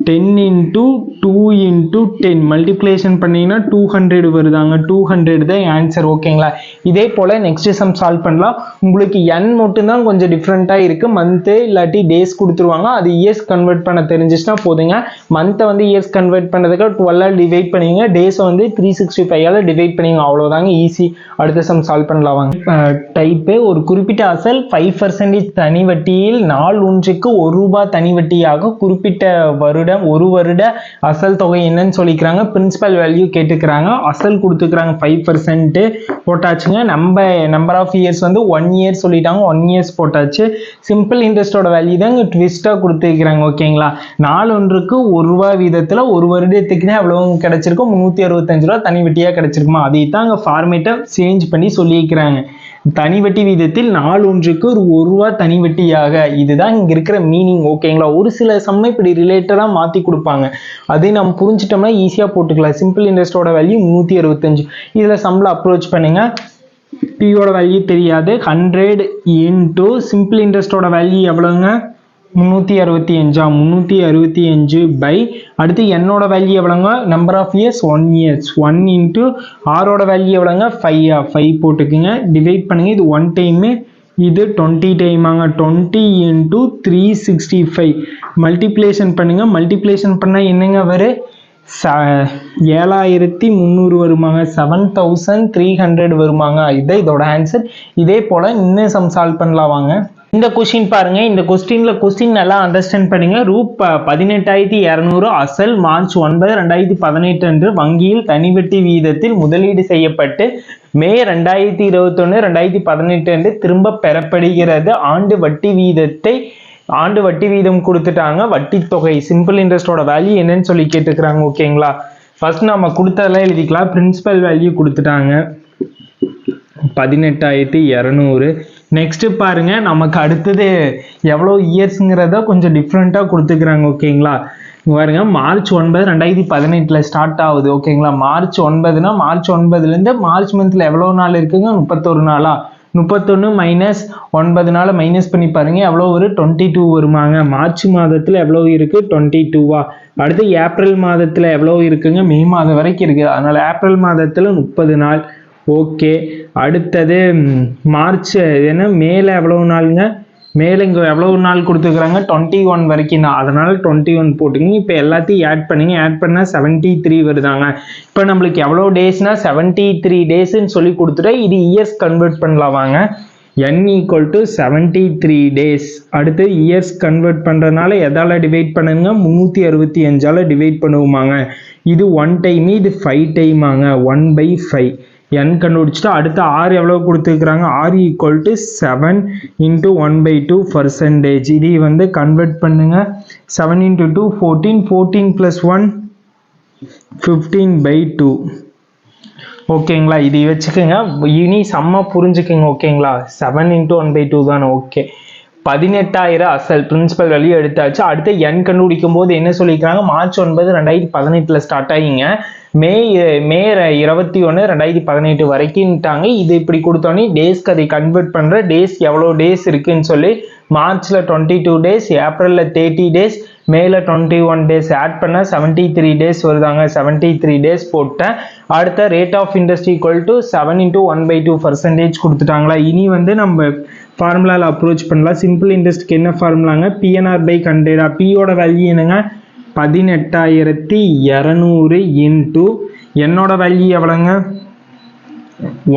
10 இன்ட்டு 2 இன்ட்டு 10 மல்டிப்ளேஷன் பண்ணீங்கன்னா 200 வருதாங்க. 200 தான் ஆன்சர். ஓகேங்களா. இதே போல நெக்ஸ்ட் சம் சால்வ் பண்ணலாம். உங்களுக்கு n மட்டும்தான் கொஞ்சம் டிஃப்ரெண்ட்டாக இருக்கு. மந்த்து இல்லாட்டி டேஸ் கொடுத்துருவாங்க, அது இயர்ஸ் கன்வெர்ட் பண்ண தெரிஞ்சிச்சுன்னா போதுங்க. மந்த்தை வந்து இயர்ஸ் கன்வெர்ட் பண்ணதுக்கு 12 டிவைட் பண்ணிங்க, டேஸை வந்து 365 டிவைட் பண்ணிங்க. அவ்வளோதாங்க, ஈஸி. அடுத்த சம் சால்வ் பண்ணலாம் வாங்க. டைப்பு, ஒரு குறிப்பிட்ட அசல் 5% தனி வட்டியில் நாள் ஒன்றுக்கு ₹1 தனி வட்டியாக குறிப்பிட்ட வருடம் ஒரு வருட அசல் தொகை என்னன்னு சொல்லிக்கிறாங்க. பிரின்சிபல் வேல்யூ கேட்டுக்கிறாங்க. அசல் கொடுத்துக்கிறாங்க 5% போட்டாச்சுங்க. நம்பர் ஆஃப் இயர்ஸ் வந்து 1 இயர் சொல்லிட்டாங்க, 1 இயர்ஸ் போட்டாச்சு. சிம்பிள் இன்ட்ரெஸ்டோட வேல்யூ தான் இங்கே ட்விஸ்டா கொடுத்துருக்கிறாங்க. ஓகேங்களா. நாள் ஒன்றுக்கு ₹1 வீதத்தில் ஒரு வருடத்துக்கு தான் எவ்வளவு கிடைச்சிருக்கும் ₹365 தனி வட்டியா கிடைச்சிருக்குமா, அதை தான் அங்கே ஃபார்மேட்டை சேஞ்ச் பண்ணி சொல்லியிருக்கிறாங்க. தனி வட்டி வீதத்தில் நாள் ஒன்றுக்கு ₹1 தனி வட்டியாக, இதுதான் இங்க இருக்கிற மீனிங். ஓகேங்களா. ஒரு சில சம்மை இப்படி ரிலேட்டடா மாத்தி கொடுப்பாங்க, அதை நம்ம புரிஞ்சிட்டோம்னா ஈஸியா போட்டுக்கலாம். சிம்பிள் இன்ட்ரெஸ்டோட வேல்யூ 365. இதுல சம்ல அப்ரோச் பண்ணுங்க. பியோட வேல்யூ தெரியாது. 100 இன்டூ சிம்பிள் இன்ட்ரெஸ்டோட வேல்யூ எவ்வளவுங்க 365 பை அடுத்து என்னோட வேல்யூ எவ்வளோங்க number of years 1 years 1 into ஆரோட வேல்யூ எவ்வளோங்க 5 போட்டுக்குங்க. டிவைட் பண்ணுங்க. இது 1 டைமு, இது 20 டைமாங்க. 20 இன்ட்டு 365 மல்டிப்ளேஷன் பண்ணுங்க. மல்டிப்ளேஷன் பண்ணால் என்னங்க வரும் 7300 வருமாங்க. 7300 வருமாங்க. இதுதான் இதோட ஆன்சர். இதே போல் இன்னும் சம் சால்வ் பண்ணலாம் வாங்க. இந்த கொஸ்டின் பாருங்க. இந்த கொஸ்டின் நல்லா அண்டர்ஸ்டாண்ட் பண்ணுங்க. ரூ. 18200 அசல் மார்ச் 9, 2018 அன்று வங்கியில் தனிவட்டி வீதத்தில் முதலீடு செய்யப்பட்டு மே 2021, 2018 அன்று திரும்ப பெறப்படுகிறது. ஆண்டு வட்டி வீதம் கொடுத்துட்டாங்க. வட்டி தொகை சிம்பிள் இன்ட்ரெஸ்டோட வேல்யூ என்னன்னு சொல்லி கேட்டுக்கிறாங்க. ஓகேங்களா. ஃபர்ஸ்ட் நம்ம கொடுத்ததெல்லாம் எழுதிக்கலாம். பிரின்சிபல் வேல்யூ கொடுத்துட்டாங்க 18200. நெக்ஸ்ட் பாருங்க, நமக்கு அடுத்தது எவ்வளோ இயர்ஸுங்கிறத கொஞ்சம் டிஃப்ரெண்ட்டாக கொடுத்துக்கிறாங்க. ஓகேங்களா. பாருங்க, மார்ச் 9, 2018 ஸ்டார்ட் ஆகுது. ஓகேங்களா. மார்ச் 9னா மார்ச் 9லேருந்து மார்ச் மந்த்ல எவ்வளோ நாள் இருக்குங்க 31 நாளா. 31 மைனஸ் 9 நாள் மைனஸ் பண்ணி பாருங்க எவ்வளோ ஒரு 22 வருமாங்க. மார்ச் மாதத்தில் எவ்வளோ இருக்கு 22வா. அடுத்து ஏப்ரல் மாதத்தில் எவ்வளோ இருக்குங்க மே மாதம் வரைக்கும் இருக்குது. அதனால ஏப்ரல் மாதத்தில் 30 நாள். ஓகே. அடுத்தது மார்ச் என்ன மேலே எவ்வளவு நாளுங்க, மேலே இங்கே எவ்வளவு நாள் கொடுத்துருக்குறாங்க 21 வரைக்கும் தான். அதனால 21 போட்டுங்க. இப்போ எல்லாத்தையும் ஆட் பண்ணிங்க. ஆட் பண்ணால் 73 வருதாங்க. இப்போ நம்மளுக்கு எவ்வளோ டேஸ்னா 73 டேஸ்ன்னு சொல்லி கொடுத்துட்டா இது இயர்ஸ் கன்வெர்ட் பண்ணலாம் வாங்க. n = 73 days. அடுத்து இயர்ஸ் கன்வெர்ட் பண்ணுறதுனால எதால் டிவைட் பண்ணுங்க 365 டிவைட் பண்ணுவோமாங்க. இது 1 டைமு, இது 5 டைமாங்க. 1/5 n கண்டுபிடிச்சிட்டு அடுத்து r எவ்வளோ கொடுத்துருக்குறாங்க. r = 7 × 1/2%. இது வந்து கன்வெர்ட் பண்ணுங்க. 7 × 2 14, 14 + 1 15/2. ஓகேங்களா. இது வச்சுக்கோங்க. இனி செம்ம புரிஞ்சுக்குங்க. ஓகேங்களா. 7 × 1/2 தானே. ஓகே. 18,000 அசல் பிரின்சிபல் வேல்யூ எடுத்தாச்சு. அடுத்து எண் கண்டுபிடிக்கும் போது என்ன சொல்லிக்கிறாங்க, மார்ச் 9 2018 ஸ்டார்ட் ஆகிங்க மே 21 2018 வரைக்கும்ட்டாங்க. இது இப்படி கொடுத்தோன்னே டேஸ்க்கு அதை கன்வெர்ட் பண்ற, டேஸ் எவ்வளோ டேஸ் இருக்குன்னு சொல்லி மார்ச்ல 22 டேஸ், ஏப்ரல்ல 30 டேஸ், மேல 21 டேஸ் ஆட் பண்ண 73 டேஸ் வருதாங்க. 73 டேஸ் போட்டேன். அடுத்த rate of interest equal to 7 × 1/2% கொடுத்துட்டாங்களா. இனி வந்து நம்ம ஃபார்முலாவில் அப்ரோச் பண்ணலாம். சிம்பிள் இன்ட்ரெஸ்ட்க்கு என்ன ஃபார்முலாங்க, PNR/100. பியோட வேல்யூ என்னங்க, 18,200 இன்ட்டு என்னோட வேல்யூ எவ்வளோங்க,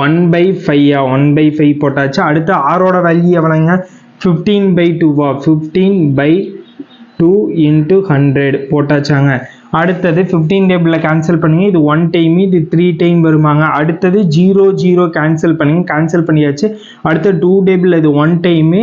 1/5 1/5 போட்டாச்சு. அடுத்து ஆரோட வேல்யூ எவ்வளோங்க, 15/2 15/2 இன்ட்டு 100 போட்டாச்சாங்க. அடுத்தது 15 டேபிளில் கேன்சல் பண்ணுங்க, இது 1 டைம், இது 3 டைம் வருமாங்க. அடுத்தது 0 0 கேன்சல் பண்ணுங்க, கேன்சல் பண்ணியாச்சு. அடுத்து 2 டேபிள் இது 1 டைமு,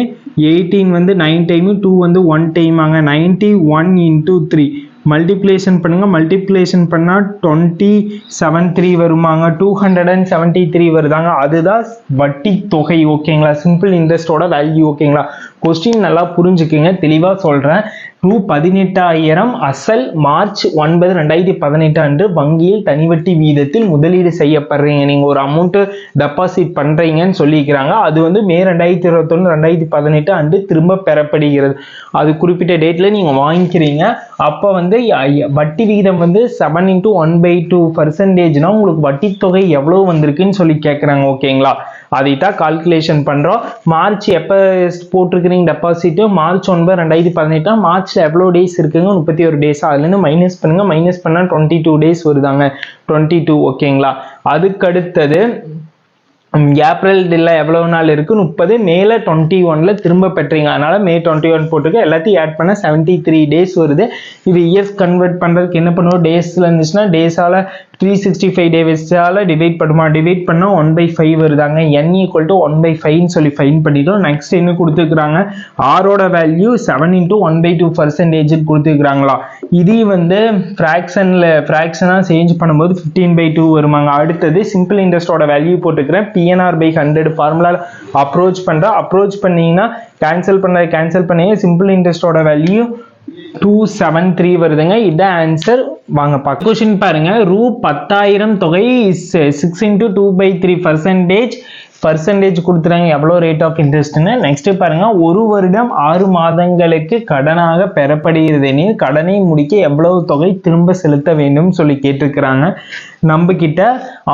18 வந்து 9 டைமு, 2 வந்து 1 டைமாங்க. 91 இன்ட்டு 3 மல்டிப்ளேஷன் பண்ணுங்க, மல்டிப்ளேஷன் பண்ணால் 273 வருமாங்க. 273 வருதாங்க. அதுதான் வட்டி தொகை. ஓகேங்களா, சிம்பிள் இன்ட்ரெஸ்டோட வேல்யூ. ஓகேங்களா, கொஸ்டின் நல்லா புரிஞ்சுக்குங்க, தெளிவாக சொல்கிறேன். ரூ 18,000 அசல் மார்ச் 9 2018 அன்று வங்கியில் தனிவட்டி வீதத்தில் முதலீடு செய்யப்படுறீங்க. நீங்கள் ஒரு அமௌண்ட்டு டெபாசிட் பண்ணுறீங்கன்னு சொல்லிக்கிறாங்க. அது வந்து மே 2021 2018 அன்று திரும்ப பெறப்படுகிறது. அது குறிப்பிட்ட டேட்டில் நீங்கள் வாங்கிக்கிறீங்க. அப்போ வந்து வட்டி விகிதம் வந்து 7 × 1/2%. உங்களுக்கு வட்டி தொகை எவ்வளோ வந்திருக்குன்னு சொல்லி கேட்குறாங்க. ஓகேங்களா, அதைத்தான் கால்குலேஷன் பண்ணுறோம். மார்ச் எப்போ போட்டிருக்கிறீங்க டெபாசிட்டு, மார்ச் 9 2018. மார்ச்சில் எவ்வளோ டேஸ் இருக்குங்க, 31 டேஸ். அதுலேருந்து மைனஸ் பண்ணுங்க, மைனஸ் பண்ணால் 22 டேஸ் வருதாங்க, 22. ஓகேங்களா, அதுக்கு அடுத்தது ஏப்ரல் எவ்வளோ நாள் இருக்கு, 30. மேல 21ல திரும்ப பெற்றீங்க, அதனால மே 21 போட்டுக்க. எல்லாத்தையும் ஆட் பண்ண 73 டேஸ் வருது. இது இயர்ஸ் கன்வெர்ட் பண்றதுக்கு என்ன பண்ணுவோம், டேஸ்ல இருந்துச்சுன்னா டேஸால 365 டேஸால டிவைட் பண்ணுமா, டிவைட் பண்ணா 1/5 வருதாங்க. n = 1/5 சொல்லி ஃபைன் பண்ணிட்டோம். நெக்ஸ்ட் என்ன கொடுத்துருக்காங்க, ஆரோட வேல்யூ 7 × 1/2% கொடுத்துருக்காங்களா. இது வந்து ஃப்ராக்ஷனா சேஞ்ச் பண்ணும்போது 15/2 வருமாங்க. அடுத்தது சிம்பிள் இன்ட்ரெஸ்டோட வேல்யூ போட்டுக்கிறேன். PNR/100 ஃபார்முலா அப்ரோச் பண்ணீங்கன்னா கேன்சல் பண்ணீங்க. சிம்பிள் இன்ட்ரெஸ்டோட வேல்யூ 273 வருதுங்க. இதான் ஆன்சர். வாங்க பார்க்க. क्वेश्चन பாருங்க, ரூ 10,000 தொகை 6 × 2/3% கொடுத்துறாங்க. எவ்வளோ ரேட் ஆஃப் இன்ட்ரெஸ்ட்னு. நெக்ஸ்ட் பாருங்க, ஒரு வருடம் 6 மாதங்களுக்கு கடனாக பெறப்படுகிறது எனில் கடனை முடிக்க எவ்வளவு தொகை திரும்ப செலுத்த வேண்டும் சொல்லி கேட்டிருக்கிறாங்க. நம்ம கிட்ட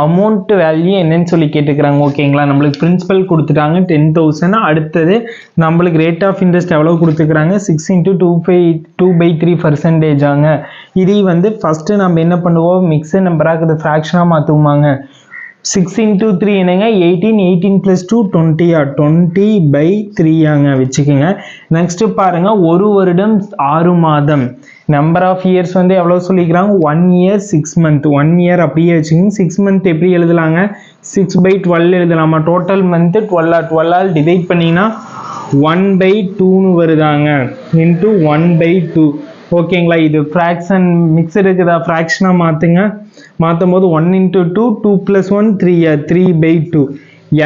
அமௌண்ட் வேல்யூ என்னன்னு சொல்லி கேட்டுக்கிறாங்க. ஓகேங்களா, நம்மளுக்கு பிரின்சிபல் கொடுத்துட்டாங்க 10,000. அடுத்தது நம்மளுக்கு ரேட் ஆஃப் இன்ட்ரெஸ்ட் எவ்வளோ கொடுத்துக்கிறாங்க, 6 × 2/3% ஆங்க. இது வந்து ஃபர்ஸ்ட் நம்ம என்ன பண்ணுவோம், மிக்சட் நம்பராக இது ஃப்ராக்ஷனாக மாற்றுவோமாங்க. 6 × 3 என்னங்க, 18 + 2 20 20/3 ஆங்க வச்சுக்கோங்க. நெக்ஸ்ட் பாருங்க, ஒரு வருடம் 6 மாதம். நம்பர் ஆஃப் இயர்ஸ் வந்து எவ்வளோ சொல்லிக்கிறாங்க, 1 year 6 month. 1 year அப்படியே வச்சுக்கோங்க. 6 month எப்படி எழுதலாங்க, 6/12 எழுதலாமா. டோட்டல் மந்த் 12 டிவைட் பண்ணிங்கன்னா 1/2 வருதாங்க, இன்ட்டு 1/2. ஓகேங்களா, இது ஃப்ராக்ஷன் மிக்சர் இருக்குதா, ஃப்ராக்ஷனாக மாற்றும் போது 1 × 2 2 + 1 3 3/2.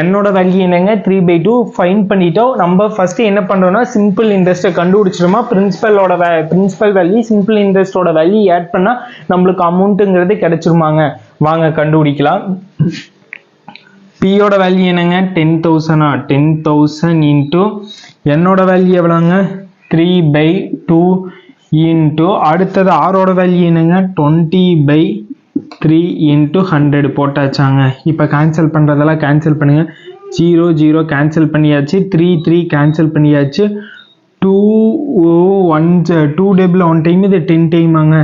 என்னோட வேல்யூ என்னங்க, 3/2 ஃபைன் பண்ணிட்டோம். நம்ம ஃபர்ஸ்ட் என்ன பண்றோம்னா சிம்பிள் இன்ட்ரெஸ்ட்டை கண்டுபிடிச்சிட்டோமா, பிரின்சிபல் வேல்யூ சிம்பிள் இன்ட்ரெஸ்டோட வேல்யூ ஆட் பண்ணா நம்மளுக்கு அமௌண்ட்டுங்கிறது கிடைச்சிருமாங்க. வாங்க கண்டுபிடிக்கலாம். பியோட வேல்யூ என்னங்க, 10,000. 10,000 இன்ட்டு என்னோட வேல்யூ எவ்வளோங்க, 3/2 இன்ட்டு அடுத்தது ஆரோட வேல்யூ என்னங்க, 20/3 இன்ட்டு 100 போட்டாச்சாங்க. இப்போ கேன்சல் பண்ணுறதெல்லாம் கேன்சல் பண்ணுங்க. 0 0 கேன்சல் பண்ணியாச்சு, 3 3 கேன்சல் பண்ணியாச்சு. 2 டேபிள் 1 டைம், இது 10 டைமாங்க.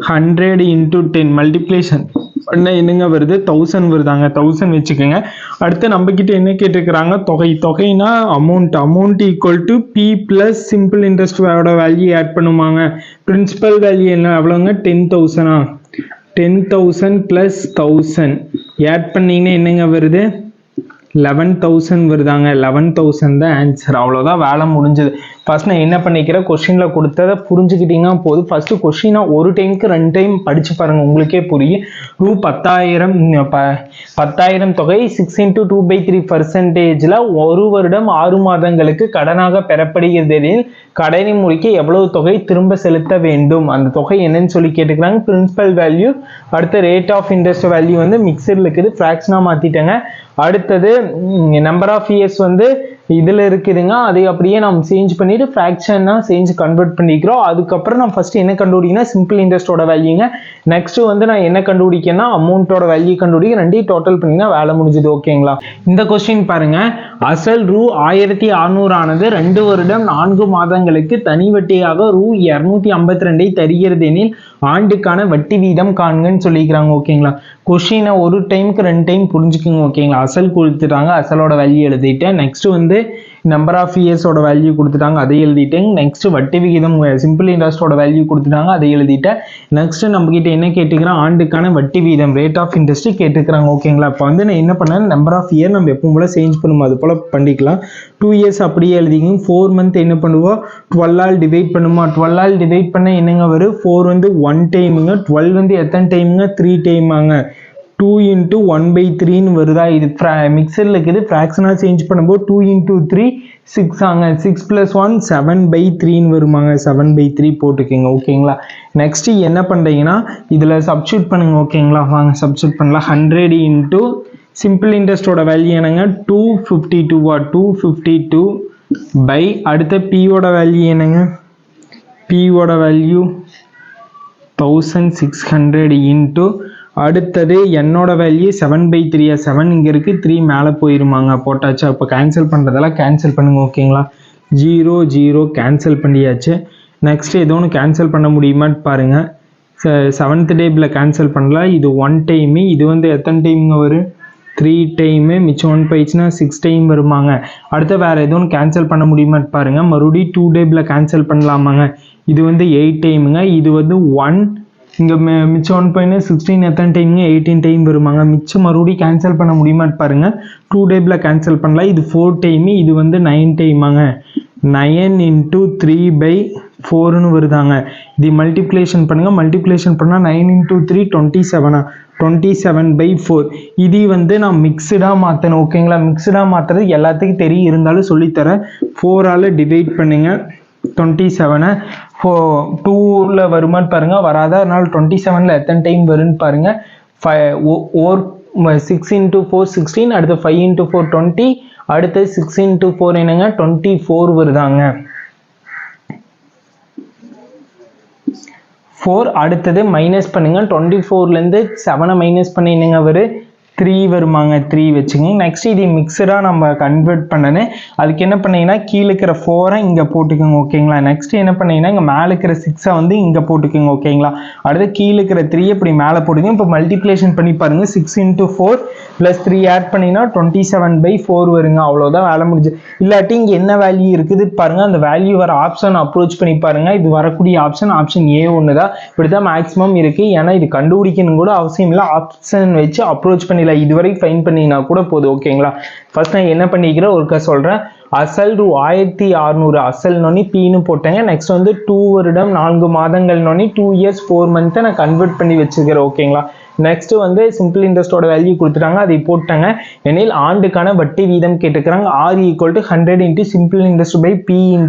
100 × 10 மல்டிப்ளேஷன் பண்ண என்னங்க வருது, 1000 வருதாங்க. 1000 வச்சுக்கோங்க. அடுத்து நம்ம கிட்ட என்ன கேட்டிருக்கிறாங்க, தொகைனா amount equal to P plus simple இன்ட்ரெஸ்டோட வேல்யூ ஆட் பண்ணுவாங்க. பிரின்சிபல் வேல்யூ என்ன எவ்வளோங்க, 10,000. 10,000 + 1,000 ஆட் பண்ணீங்கன்னா என்னங்க வருது, 11,000 வருதாங்க. 11,000 தான் ஆன்சர். அவ்வளோதான், வேலை முடிஞ்சது. ஃபர்ஸ்ட் நான் என்ன பண்ணிக்கிறேன், கொஸ்டினில் கொடுத்ததை புரிஞ்சுக்கிட்டீங்கன்னா போதும். ஃபர்ஸ்ட் கொஸ்டினை ஒரு டைமுக்கு 2 டைம் படிச்சு பாருங்க, உங்களுக்கே புரியும். ரூ 10,000 தொகை 6 × 2/3% ஒரு வருடம் 6 மாதங்களுக்கு கடனாக பெறப்படுகிறது எனில் கடனை முடிக்க எவ்வளவு தொகை திரும்ப செலுத்த வேண்டும், அந்த தொகை என்னன்னு சொல்லி கேட்டுக்கிறாங்க. பிரின்சிபல் வேல்யூ, அடுத்த ரேட் ஆஃப் இன்ட்ரெஸ்ட் வேல்யூ வந்து மிக்சர்ல இருக்குது, ஃப்ராக்ஷனா மாத்திட்டேங்க. அடுத்தது நம்பர் ஆஃப் இயர்ஸ் வந்து இதுல இருக்குதுங்க, அதை அப்படியே நம்ம சேஞ்ச் பண்ணிட்டு ஃப்ராக்ஷனா சேஞ்ச் கன்வெர்ட் பண்ணிக்கிறோம். அதுக்கப்புறம் நான் ஃபர்ஸ்ட் என்ன கண்டுபிடிக்கணும், சிம்பிள் இன்ட்ரெஸ்டோட வேல்யூங்க. நெக்ஸ்ட் வந்து நான் என்ன கண்டுபிடிக்கேன்னா அமௌண்ட்டோட வேல்யூ கண்டுபிடிக்க, ரெண்டையும் டோட்டல் பண்ணிங்கன்னா வேலை முடிஞ்சது. ஓகேங்களா? இந்த கொஸ்டின் பாருங்க, அசல் ரூ 1600 ஆனது 2 வருடம் 4 மாதங்களுக்கு தனி வட்டியாக ரூ 252 தருகிறது எனில் ஆண்டுக்கான வட்டி வீதம் காண்கன்னு சொல்லிக்கிறாங்க. ஓகேங்களா? கொஸ்டினை ஒரு டைமுக்கு 2 டைம் புரிஞ்சுக்குங்க. ஓகேங்களா? அசல் கொடுத்துட்டாங்க, அசலோட வேல்யூ எழுதிட்டேன். நெக்ஸ்ட் வந்து நம்பர் ஆஃப் இயர்ஸோட வேல்யூ கொடுத்துட்டாங்க, அதை எழுதிட்டேன். நெக்ஸ்ட் வட்டி விகிதம் சிம்பிள் இன்ட்ரெஸ்டோட வேல்யூ கொடுத்துட்டாங்க, அதை எழுதிட்டேன். நெக்ஸ்ட் நம்ம கிட்ட என்ன கேட்டுக்கிறோம், ஆண்டுக்கான வட்டி வீதம் ரேட் ஆஃப் இன்ட்ரெஸ்ட் கேட்டுக்கிறாங்க. ஓகேங்களா? இப்போ வந்து நான் என்ன பண்ணேன், நம்பர் ஆஃப் இயர் நம்ம எப்பவும் போல சேஞ்ச் பண்ணுவோம், அது போல பண்ணிக்கலாம். 2 இயர்ஸ் அப்படியே எழுதிக்கணும். 4 மந்த் என்ன பண்ணுவோம், 12 டிவைட் பண்ணுமா, 12 டிவைட் பண்ண என்னங்க வரும், 4 வந்து 1 டைமுங்க, 12 வந்து எத்தனை டைமுங்க, 3 டைமாங்க. 2 × 1/3 வருதா, இது மிக்சர்ல இருக்குது, ஃப்ராக்ஷனாக சேஞ்ச் பண்ணும்போது 2 × 3 6 ஆங்க, 6 + 1 7/3 வருமாங்க, 7/3 போட்டுக்கோங்க. ஓகேங்களா? நெக்ஸ்ட் என்ன பண்றீங்கன்னா இதில் சப்ஸ்டியூட் பண்ணுங்க. ஓகேங்களா? வாங்க சப்ஸ்டியூட் பண்ணலாம். 100 × சிம்பிள் இன்ட்ரெஸ்டோட வேல்யூ என்னங்க, 252 பை அடுத்த பியோட வேல்யூ என்னங்க, பியோட வேல்யூ 1600 இன்ட்டு அடுத்தது என்னோட வேல்யூ 7/3, 7 இங்கே இருக்குது, 3 மேலே போயிருமாங்க, போட்டாச்சு. அப்போ கேன்சல் பண்ணுறதெல்லாம் கேன்சல் பண்ணுங்க. ஓகேங்களா? 0 0 கேன்சல் பண்ணியாச்சு. நெக்ஸ்ட் ஏதோ ஒன்று கேன்சல் பண்ண முடியுமான்னு பாருங்கள். 7th டேபிள் கேன்சல் பண்ணலாம். இது 1 டைமு, இது வந்து எத்தனை டைமுங்க வரும், 3 டைமு, மிச்சம் 1 போயிடுச்சுன்னா 6 டைம் வருமாங்க. அடுத்து வேறு எதுவும் கேன்சல் பண்ண முடியுமான்னு பாருங்கள். மறுபடியும் 2 டேபிள் கேன்சல் பண்ணலாமாங்க. இது வந்து 8 டைமுங்க, இது வந்து 1, இங்கே மிச்சம் 1 போயின்னு 16 எத்தனை டைமுங்க, 18 டைம் வருமாங்க. மிச்சம் மறுபடியும் கேன்சல் பண்ண முடியுமான்னு பாருங்க. 2 டேபிள் கேன்சல் பண்ணலாம். இது 4 டைமு, இது வந்து 9 டைமாங்க. 9 × 3/4 வருதாங்க. இது மல்டிப்ளேஷன் பண்ணுங்க, மல்டிப்ளேஷன் பண்ணால் 9 × 3 27, 27/4. இது வந்து நான் மிக்சடாக மாற்றணும். ஓகேங்களா? மிக்சடாக மாற்றுறது எல்லாத்துக்கும் தெரியும், இருந்தாலும் சொல்லித்தரேன். 4ஆல் டிவைட் பண்ணுங்க 27, 2ல் வருமானு பாருங்க, வராதா, அதனால 27ல் எத்தனை டைம் வரும்னு பாருங்க. 6 × 4 16, அடுத்து 5 × 4 20, அடுத்து 6 × 4 என்னங்க 24 வருதாங்க. 4 அடுத்தது மைனஸ் பண்ணுங்க, 24லேருந்து 7 மைனஸ் பண்ணி என்னங்க வரும், 3 வருமாங்க. 3 வச்சுங்க. நெக்ஸ்ட் இது மிக்சடாக நம்ம கன்வெர்ட் பண்ணணும். அதுக்கு என்ன பண்ணீங்கன்னா கீழே இருக்கிற 4 இங்கே போட்டுக்கோங்க. ஓகேங்களா? நெக்ஸ்ட் என்ன பண்ணீங்கன்னா இங்கே மேலே இருக்கிற 6 வந்து இங்கே போட்டுக்கோங்க. ஓகேங்களா? அடுத்து கீழே இருக்கிற 3 இப்படி மேலே போட்டுங்க. இப்போ மல்டிப்ளேஷன் பண்ணி பாருங்க, 6 × 4 + 3 ஆட் பண்ணிங்கன்னா 27/4 வருங்க. அவ்வளோதான், வேலை முடிஞ்சு. இல்லாட்டி இங்கே என்ன வேல்யூ இருக்குது பாருங்க, அந்த வேல்யூ வர ஆப்ஷன் அப்ரோச் பண்ணி பாருங்க. இது வரக்கூடிய ஆப்ஷன் A1 தான். இப்படி தான் மேக்ஸிமம் இருக்குது. ஏன்னா இது கண்டுபிடிக்கணும் கூட அவசியம் இல்லை, ஆப்ஷன் வச்சு அப்ரோச் பண்ணி இதுவரை ஃபைன் பண்ணினா கூட போதும். ஓகேங்களா? ஃபர்ஸ்ட் நான் என்ன பண்ணிக்கிறேன் ஒருக்கா சொல்றேன். அசல் ரூ 1600, அசல் நோனி பீனு போட்டேங்க. நெக்ஸ்ட் வந்து 2 வருடம் 4 மாதங்கள் நோனி 2 இயர்ஸ் 4 மந்த்தை நான் கன்வெர்ட் பண்ணி வச்சுக்கிறேன். ஓகேங்களா? நெக்ஸ்ட் வந்து சிம்பிள் இன்ட்ரெஸ்டோட வேல்யூ கொடுத்துட்டாங்க, அதை போட்டாங்க. எனில் ஆண்டுக்கான வட்டி வீதம் கேட்டுக்கிறாங்க. R = 100 × simple interest by P × N.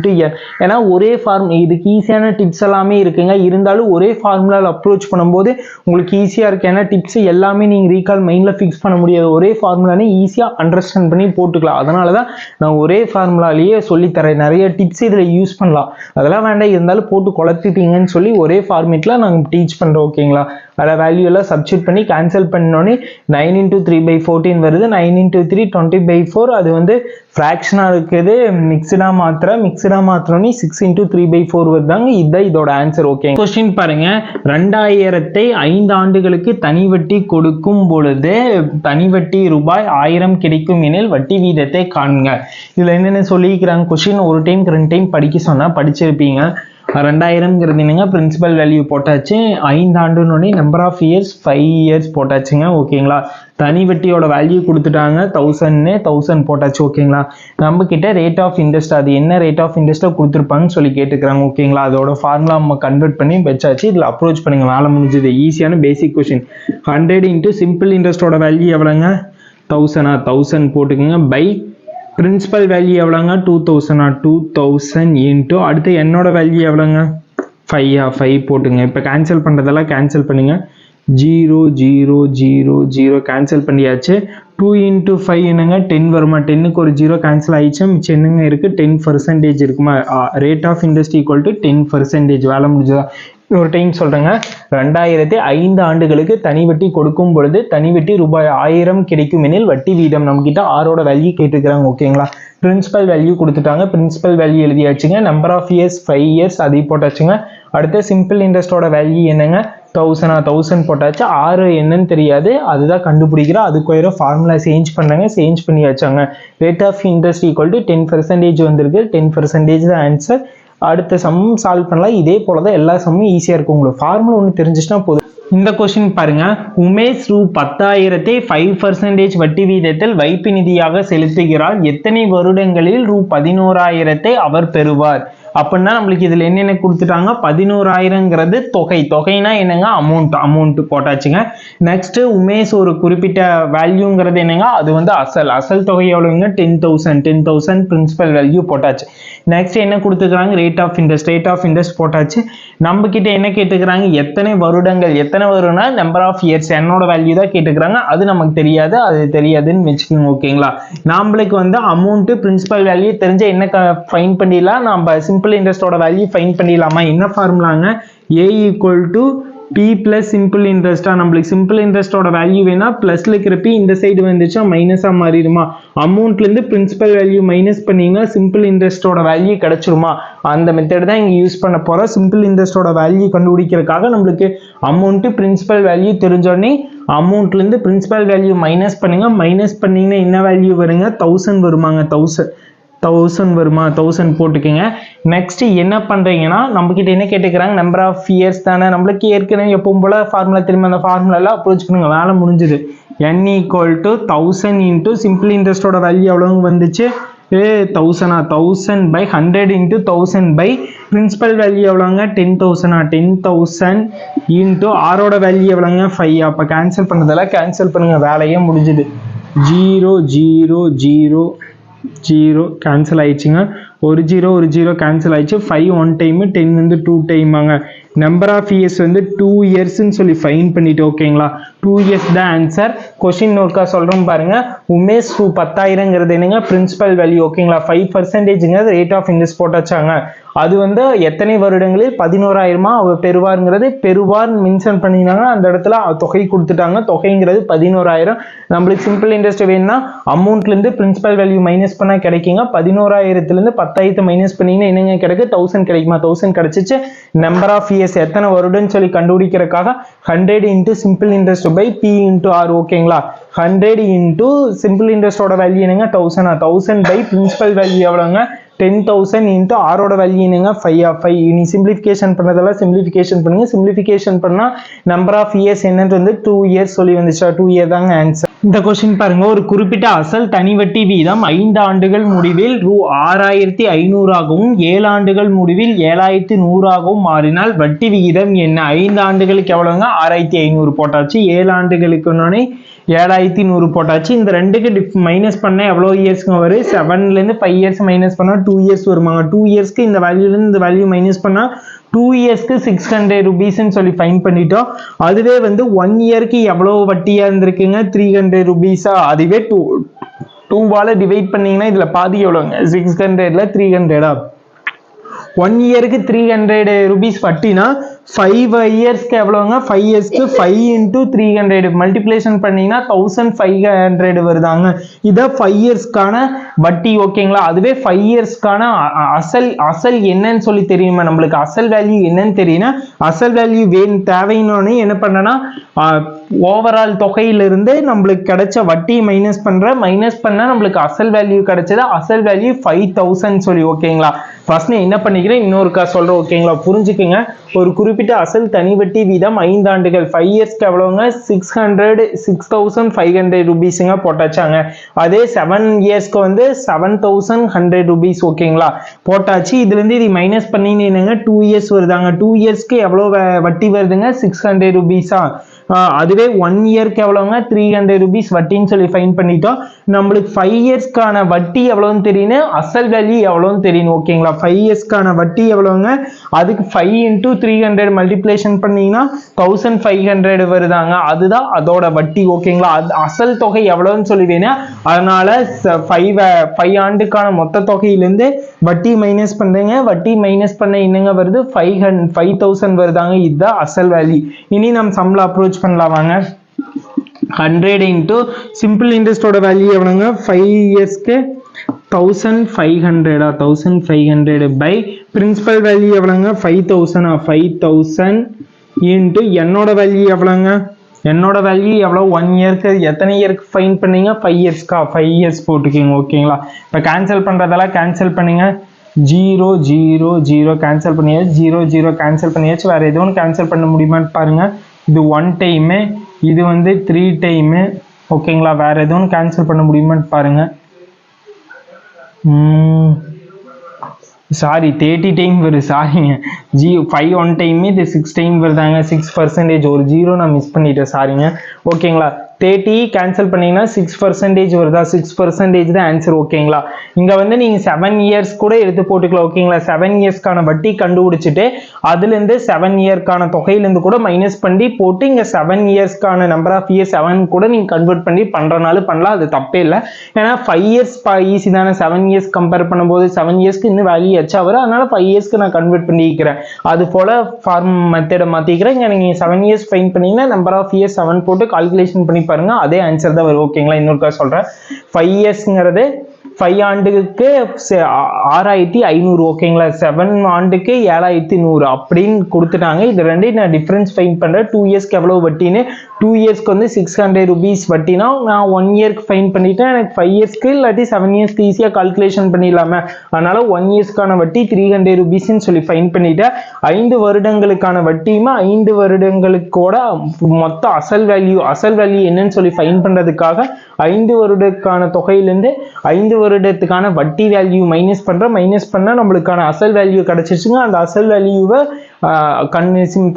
ஏன்னா ஒரே ஃபார்ம், இதுக்கு ஈஸியான டிப்ஸ் எல்லாமே இருக்குங்க, இருந்தாலும் ஒரே ஃபார்முலாவில் அப்ரோச் பண்ணும்போது உங்களுக்கு ஈஸியாக இருக்கு. ஏன்னா டிப்ஸ் எல்லாமே நீங்கள் ரீகால் மைண்டில் ஃபிக்ஸ் பண்ண முடியாது, ஒரே ஃபார்முலானே ஈஸியாக அண்டர்ஸ்டாண்ட் பண்ணி போட்டுக்கலாம். அதனால தான் நான் ஒரே ஃபார்முலாலேயே சொல்லித்தரேன். நிறைய டிப்ஸ் இதில் யூஸ் பண்ணலாம், அதெல்லாம் வேண்டாம், இருந்தாலும் போட்டு குழப்பிட்டீங்கன்னு சொல்லி ஒரே ஃபார்மேட்டில் நாங்கள் டீச் பண்ணுறோம். ஓகேங்களா? அதில் வேல்யூ எல்லாம் சப்ஸ்டியூட் பண்ணி கேன்சல் பண்ணோன்னே 9 × 3/14 வருது. 9 × 3 20/4. அது வந்து ஃப்ராக்ஷனாக இருக்குது, மிக்சடாக மாத்திரமே 6 × 3/4 வருதாங்க. இதுதான் இதோட ஆன்சர். ஓகே, கொஸ்டின் பாருங்க. 2000ஐ 5 ஆண்டுகளுக்கு தனி வட்டி கொடுக்கும் பொழுது தனி வட்டி ரூபாய் 1000 கிடைக்கும் எனில் வட்டி வீதத்தை காண்க. இதில் என்னென்ன சொல்லிக்கிறாங்க, கொஸ்டின் ஒரு டைம் 2 டைம் படிக்க சொன்னால் படிச்சிருப்பீங்க. 2000ங்கிறது என்னங்க பிரின்சிபல் வேல்யூ போட்டாச்சு. 5 ஆண்டுன்னு நம்பர் ஆஃப் இயர்ஸ் 5 இயர்ஸ் போட்டாச்சுங்க. ஓகேங்களா. தனி வட்டியோட வேல்யூ கொடுத்துட்டாங்க 1000 போட்டாச்சு. ஓகேங்களா. நம்ம கிட்ட ரேட் ஆஃப் இன்ட்ரெஸ்ட் அது என்ன ரேட் ஆஃப் இன்ட்ரெஸ்ட்டை கொடுத்துருப்பாங்கன்னு சொல்லி கேட்டுக்கிறாங்க. ஓகேங்களா. அதோட ஃபார்முலா நம்ம கன்வெர்ட் பண்ணி வச்சாச்சு. இதில் அப்ரோச் பண்ணுங்க, வேலை முடிஞ்சது. ஈஸியான பேசிக் கொஸ்டின். 100 இன்ட்டு சிம்பிள் இன்ட்ரெஸ்டோட வேல்யூ எவ்வளோங்க 1000 போட்டுக்கோங்க. பை பிரின்சிபல் வேல்யூ எவ்வளோங்க 2000 இன்ட்டு அடுத்து என்னோட வேல்யூ எவ்வளோங்க 5 போட்டுங்க. இப்போ கேன்சல் பண்ணுறதெல்லாம் கேன்சல் பண்ணுங்க. 0 0 0 0 கேன்சல் பண்ணியாச்சு. 2 இன்ட்டு 5 என்னங்க 10 வருமா? 10க்கு ஒரு 0 கேன்சல் ஆயிடுச்சு. மிச்சம் என்னங்க இருக்குது 10% இருக்குமா? Rate of interest equal to 10%. வேலை முடிஞ்சதா? ஒரு டைம் சொல்கிறேங்க. 2005 ஆண்டுகளுக்கு தனி வட்டி கொடுக்கும் பொழுது தனி வட்டி ரூபாய் 1000 கிடைக்கும் எனில் வட்டி வீதம் நம்மகிட்ட ஆரோட வேல்யூ கேட்டுக்கிறாங்க. ஓகேங்களா. பிரின்சிபல் வேல்யூ கொடுத்துட்டாங்க. பிரின்சிபல் வேல்யூ எழுதியாச்சுங்க. நம்பர் ஆஃப் இயர்ஸ் 5 இயர்ஸ் அதையும் போட்டாச்சுங்க. அடுத்து சிம்பிள் இன்ட்ரெஸ்டோட வேல்யூ என்னங்க 1000 போட்டாச்சு. 6 என்னன்னு தெரியாது, அதுதான் கண்டுபிடிக்கிறோம். அதுக்கு ஃபார்முலா சேஞ்ச் பண்ணாங்க, சேஞ்ச் பண்ணி வச்சாங்க. Rate of interest equal to 10% வந்திருக்கு. 10% தான் ஆன்சர். அடுத்த சம் சால்வ் பண்ணலாம். இதே போல தான் எல்லா சம்மும் ஈஸியாக இருக்கும். உங்களுக்கு ஃபார்முலா ஒன்று தெரிஞ்சிச்சுன்னா போதும். இந்த கொஸ்டின் பாருங்க. உமேஷ் ரூ 10,000 5% வட்டி வீதத்தில் வைப்பு நிதியாக செலுத்துகிறார். எத்தனை வருடங்களில் ரூ 11,000 அவர் பெறுவார்? அப்படின்னா நம்மளுக்கு இதில் என்னென்ன கொடுத்துட்டாங்க 11,000ங்கிறது தொகைனா என்னங்க அமௌண்ட் போட்டாச்சுங்க. நெக்ஸ்ட் உமேஷ் ஒரு குறிப்பிட்ட வேல்யூங்கிறது என்னங்க அது வந்து அசல் தொகை எவ்வளவுங்க 10,000 பிரின்சிபல் வேல்யூ போட்டாச்சு. நெக்ஸ்ட் என்ன கொடுத்துக்கிறாங்க ரேட் ஆஃப் இன்ட்ரெஸ்ட் போட்டாச்சு. நம்ம கிட்ட என்ன கேட்டுக்கிறாங்க எத்தனை வருடங்கள், எத்தனை வருடம்னா நம்பர் ஆஃப் இயர்ஸ் என்னோட வேல்யூ தான் கேட்டுக்கிறாங்க. அது நமக்கு தெரியாது, அது தெரியாதுன்னு வச்சுக்கோங்க. ஓகேங்களா. நம்மளுக்கு வந்து அமௌண்ட் பிரின்சிபல் வேல்யூ தெரிஞ்ச என்ன ஃபைன் பண்ணிடலாம், நம்ம சிம்பிள் இன்ட்ரெஸ்டோட வேல்யூ ஃபைன் பண்ணிடலாமா? என்ன ஃபார்முலாங்க A equal to P plus simple இன்ட்ரெஸ்டா? நம்மளுக்கு சிம்பிள் இன்ட்ரெஸ்டோட வேல்யூ வேணா பிளஸ்ல இருக்கிற P இந்த சைடு வந்துச்சா மைனஸா மாறிடுமா? அமௌண்ட்ல இருந்து பிரின்சிபல் வேல்யூ மைனஸ் பண்ணீங்கன்னா சிம்பிள் இன்ட்ரெஸ்டோட வேல்யூ கிடைச்சிருமா? அந்த மெத்தட் தான் இங்க யூஸ் பண்ண போறோம். சிம்பிள் இன்ட்ரெஸ்டோட வேல்யூ கண்டுபிடிக்கிறதுக்காக நம்மளுக்கு அமௌண்ட் பிரின்சிபல் வேல்யூ தெரிஞ்சோடனே அமௌண்ட்ல இருந்து பிரின்சிபல் வேல்யூ மைனஸ் பண்ணுங்க. மைனஸ் பண்ணீங்கன்னா என்ன வேல்யூ வருங்க 1000 வருமாங்க. 1000 வருமா? 1000 போட்டுக்கோங்க. நெக்ஸ்ட் என்ன பண்றீங்கன்னா நம்ம கிட்ட என்ன கேட்டுக்கிறாங்க நம்பர் ஆஃப் இயர்ஸ் தானே. நம்மளுக்கு ஏற்கனவே எப்பவும் போல ஃபார்முலா திரும்ப அந்த ஃபார்முலாலாம் அப்ரோச் பண்ணுங்க. வேலை முடிஞ்சது. n equal to 1000 into simple இன்ட்ரெஸ்டோட வேல்யூ எவ்வளவு வந்துச்சு 1000 by 100 into 1000 by principal value எவ்வளோங்க 10,000 இன்ட்டு ஆரோட வேல்யூ எவ்வளோங்க 5. அப்போ கேன்சல் பண்ணதெல்லாம் கேன்சல் பண்ணுங்க. வேலையே முடிஞ்சுது. 0 0 0 0 கேன்சல் ஆயிடுச்சுங்க. ஒரு 0 கேன்சல் ஆயிடுச்சு. 5 1 டைம், 10 வந்து 2 டைமாங்க. நம்பர் ஆஃப் இயர்ஸ் வந்து 2 இயர்ஸ்ன்னு சொல்லி ஃபைன் பண்ணிட்டு ஓகேங்களா. 2 இயர்ஸ் தான் ஆன்சர். கொஸ்டின் ஒர்க்கா சொல்றோம் பாருங்க. உமேஷ் ரூ 10,000ங்கிறது என்னங்க பிரின்சிபல் வேல்யூ ஓகேங்களா. 5%ங்கிறது ரேட் ஆஃப் இன்ட்ரெஸ்ட் போட்டாச்சாங்க. அது வந்து எத்தனை வருடங்களில் 11,000 அவர் பெறுவாருங்கிறது பெறுவார் மென்ஷன் பண்ணினாங்க. அந்த இடத்துல தொகை கொடுத்துட்டாங்க. தொகைங்கிறது 11,000. நம்மளுக்கு சிம்பிள் இன்ட்ரெஸ்ட் வேணும்னா அமௌண்ட்ல இருந்து பிரின்சிபல் வேல்யூ மைனஸ் பண்ணா கிடைக்குங்க. 11,000ல இருந்து 10,000 மைனஸ் பண்ணீங்கன்னா என்னங்க கிடைக்கு 1000 கிடைக்குமா? 1000 கிடைச்சிச்சு. நம்பர் ஆஃப் இயர்ஸ் எத்தனை வருடம் சொல்லி கண்டுபிடிக்கிறதுக்காக 100 into simple interest by P into R ஓகேங்களா. 100 இன்ட்டு சிம்பிள் இன்ட்ரெஸ்டோட வேல்யூ என்னங்க 1000 பை பிரின்சிபல் வேல்யூ எவ்வளோங்க 10,000 இன்ட்டு ஆரோட வேல்யூ என்னங்க 5. இனி சிம்பிளிஃபிகேஷன் பண்ணதெல்லாம் சிம்பிளிஃபிகேஷன் பண்ணுங்க. சிம்பிளிஃபிகேஷன் பண்ணா நம்பர் ஆஃப் இயர்ஸ் என்னன்னு வந்து 2 இயர்ஸ் சொல்லி வந்துச்சா. 2 இயர் தாங்க ஆன்சர். இந்த கொஸ்டின் பாருங்க. ஒரு குறிப்பிட்ட அசல் தனி வட்டி வீதம் 5 ஆண்டுகள் முடிவில் ரூ 6,500ஆகவும் 7 ஆண்டுகள் முடிவில் 7,100ஆகவும் மாறினால் வட்டி விகிதம் என்ன? 5 ஆண்டுகளுக்கு எவ்வளவுங்க 6,500 போட்டாச்சு. 7 ஆண்டுகளுக்கு 7,100 போட்டாச்சு. இந்த ரெண்டுக்கு மைனஸ் பண்ண எவ்வளோ இயர்ஸ்க்கு வரும்? 7லேருந்து 5 இயர்ஸ் மைனஸ் பண்ணால் 2 இயர்ஸ் வருமாங்க. 2 இயர்ஸ்க்கு இந்த வேல்யூலேருந்து இந்த வேல்யூ மைனஸ் பண்ணால் 2 இயர்ஸ்க்கு 600 rupeesன்னு சொல்லி ஃபைன் பண்ணிட்டோம். அதுவே வந்து 1 இயருக்கு எவ்வளோ வட்டியாக இருந்திருக்குங்க 300 rupeesா. அதுவே 2வால் டிவைட் பண்ணீங்கன்னா இதில் பாதி எவ்வளோங்க 600ல 300ஆ. 1 இயருக்கு 300 rupees வட்டினா 5 இயர்ஸ்க்கு எவ்வளோங்க 5 இயர்ஸ்க்கு 5 இன்ட்டு 300 மல்டிப்ளேஷன் பண்ணீங்கன்னா 1500 வருதாங்க. இதை 5 இயர்ஸ்க்கான வட்டி ஓகேங்களா. அதுவே 5 இயர்ஸ்க்கான அசல் என்னன்னு சொல்லி தெரியுமா? நம்மளுக்கு அசல் வேல்யூ என்னன்னு தெரியும்னா அசல் வேல்யூ தேவைன்னு என்ன பண்ணனா ஓவரால் தொகையிலிருந்து நம்மளுக்கு கிடைச்ச வட்டி மைனஸ் பண்ணா நம்மளுக்கு அசல் வேல்யூ கிடைச்சது. அசல் வேல்யூ 5,000 சொல்லி ஓகேங்களா. ஃபர்ஸ்ட் நான் என்ன பண்ணிக்கிறேன் இன்னொருக்கா சொல்கிறேன் ஓகேங்களா, புரிஞ்சுக்குங்க. ஒரு குறிப்பிட்ட அசல் தனி வட்டி வீதம் 5 ஆண்டுகள் 5 இயர்ஸ்க்கு எவ்வளோங்க 6,500 ரூபீஸுங்க போட்டாச்சாங்க. அதே 7 இயர்ஸ்க்கு வந்து 7,100 ரூபீஸ் ஓகேங்களா போட்டாச்சு. இதுலேருந்து இது மைனஸ் பண்ணினீங்க 2 இயர்ஸ் வருதாங்க. 2 இயர்ஸ்க்கு எவ்வளோ வட்டி வருதுங்க 600 ரூபீஸா. அதுவே 1 இயர்க்கு எவ்வளோங்க 300 ரூபீஸ் வட்டின்னு சொல்லி ஃபைன் பண்ணிட்டோம். நம்மளுக்கு 5 இயர்ஸ்க்கான வட்டி எவ்வளோன்னு தெரியணும், அசல் வேல்யூ எவ்வளோன்னு தெரியணும் ஓகேங்களா. 5 இயர்ஸ்க்கான வட்டி எவ்வளோங்க, அதுக்கு 5 into 300 மல்டிப்ளேஷன் பண்ணீங்கன்னா 1500 வருதாங்க. அதுதான் அதோட வட்டி ஓகேங்களா. அசல் தொகை எவ்வளோன்னு சொல்லி வேணும். அதனால 5 ஆண்டுக்கான மொத்த தொகையிலேருந்து வட்டி மைனஸ் பண்ணுறேங்க. வட்டி மைனஸ் பண்ண என்னங்க வருது 5000 வருதாங்க. இதுதான் அசல் வேல்யூ. இனி நம்ம சம்பளம் அப்ரோச் பண்ணலாம் வாங்க. 100 into சிம்பிள் இன்ட்ரெஸ்டோட வேல்யூ எவ்வளோங்க 5 இயர்ஸ்க்கு 1500 பை பிரின்சிபல் வேல்யூ எவ்வளோங்க 5000 இன்ட்டு என்னோட வேல்யூ எவ்வளோங்க, என்னோட வேல்யூ எவ்வளோ 1 இயர்க்கு எத்தனை இயர்க்கு ஃபைன் பண்ணீங்க 5 இயர்ஸ்க்கா 5 இயர்ஸ் போட்டுக்கிங்க ஓகேங்களா. இப்போ கேன்சல் பண்ணுறதெல்லாம் கேன்சல் பண்ணுங்க. 0 0 0 கேன்சல் பண்ணியாச்சு, 0 0 கேன்சல் பண்ணியாச்சு. வேறு எதுவும் கேன்சல் பண்ண முடியுமான்னு பாருங்கள். இது 1 டைமு, இது வந்து 3 டைமு ஓகேங்களா. வேறு எதுவும் கேன்சல் பண்ண முடியுமான்னு பாருங்கள். சாரி 30 டைம் வருது சாரிங்க. 5 1 டைமு இது 6 டைம் வருதாங்க. 6% ஒரு 0 நான் மிஸ் பண்ணிட்டேன் சாரிங்க ஓகேங்களா. 30 கேன்சல் பண்ணீங்கன்னா 6% வருதா, 6% தான் ஆன்சர் ஓகேங்களா. இங்கே வந்து நீங்கள் 7 இயர்ஸ் கூட எடுத்து போட்டுக்கலாம் ஓகேங்களா. 7 இயர்ஸ்க்கான வட்டி கண்டுபிடிச்சிட்டு அதுலேருந்து 7 இயர்க்கான தொகையிலேருந்து கூட மைனஸ் பண்ணி போட்டு இங்கே 7 இயர்ஸ்க்கான நம்பர் ஆஃப் இயர்ஸ் 7 கூட நீங்கள் கன்வெர்ட் பண்ணி பண்ணுறனாலும் பண்ணலாம், அது தப்பே இல்லை. ஏன்னா 5 இயர்ஸ் ஈஸி தானே. 7 இயர்ஸ் கம்பேர் பண்ணும்போது 7 இயர்ஸ்க்கு இன்னும் வேல்யூ எச்சா வரும். அதனால 5 இயர்ஸ்க்கு நான் கன்வெர்ட் பண்ணிக்கிறேன். அது போல் ஃபார்ம் மெத்தடை மாற்றிக்கிறேன். இங்கே நீங்கள் 7 இயர்ஸ் ஃபைன் பண்ணிங்கன்னா நம்பர் ஆஃப் இயர்ஸ் 7 போட்டு கால்குலேஷன் பண்ணி பாருங்க, அதே ஆன்சர் தான் வரும் ஓகேங்களா. இன்னொருக்கா சொல்றேன். 5 இயர்ஸ்ங்கிறது 5 ஆண்டுக்கு 6500 ஓகேங்களா. 7 ஆண்டுக்கு 7100 அப்படின்னு கொடுத்துட்டாங்க. இது ரெண்டையும் நான் டிஃபரன்ஸ் ஃபைன் பண்றேன். 2 இயர்ஸ்க்கு எவ்வளவு வட்டின்னு. 2 இயர்ஸ்க்கு வந்து 600 ரூபீஸ் வட்டினா நான் 1 இயர்க்கு ஃபைன் பண்ணிட்டேன். எனக்கு 5 இயர்ஸ்க்கு இல்லாட்டி 7 இயர்ஸ்க்கு ஈஸியாக கால்குலேஷன் பண்ணிடலாமே. அதனால 1 இயர்ஸ்க்கான வட்டி 300 ரூபீஸ்ன்னு சொல்லி ஃபைன் பண்ணிட்டேன். 5 வருடங்களுக்கான வட்டியுமா 5 வருடங்களுக்கோட மொத்த அசல் வேல்யூ என்னன்னு சொல்லி ஃபைன் பண்றதுக்காக 5 வருடக்கான தொகையிலிருந்து 5 வருடத்துக்கான வட்டி வேல்யூ மைனஸ் பண்ண நம்மளுக்கான அசல் வேல்யூ கிடைச்சிருச்சுங்க. அந்த அசல் வேல்யூவை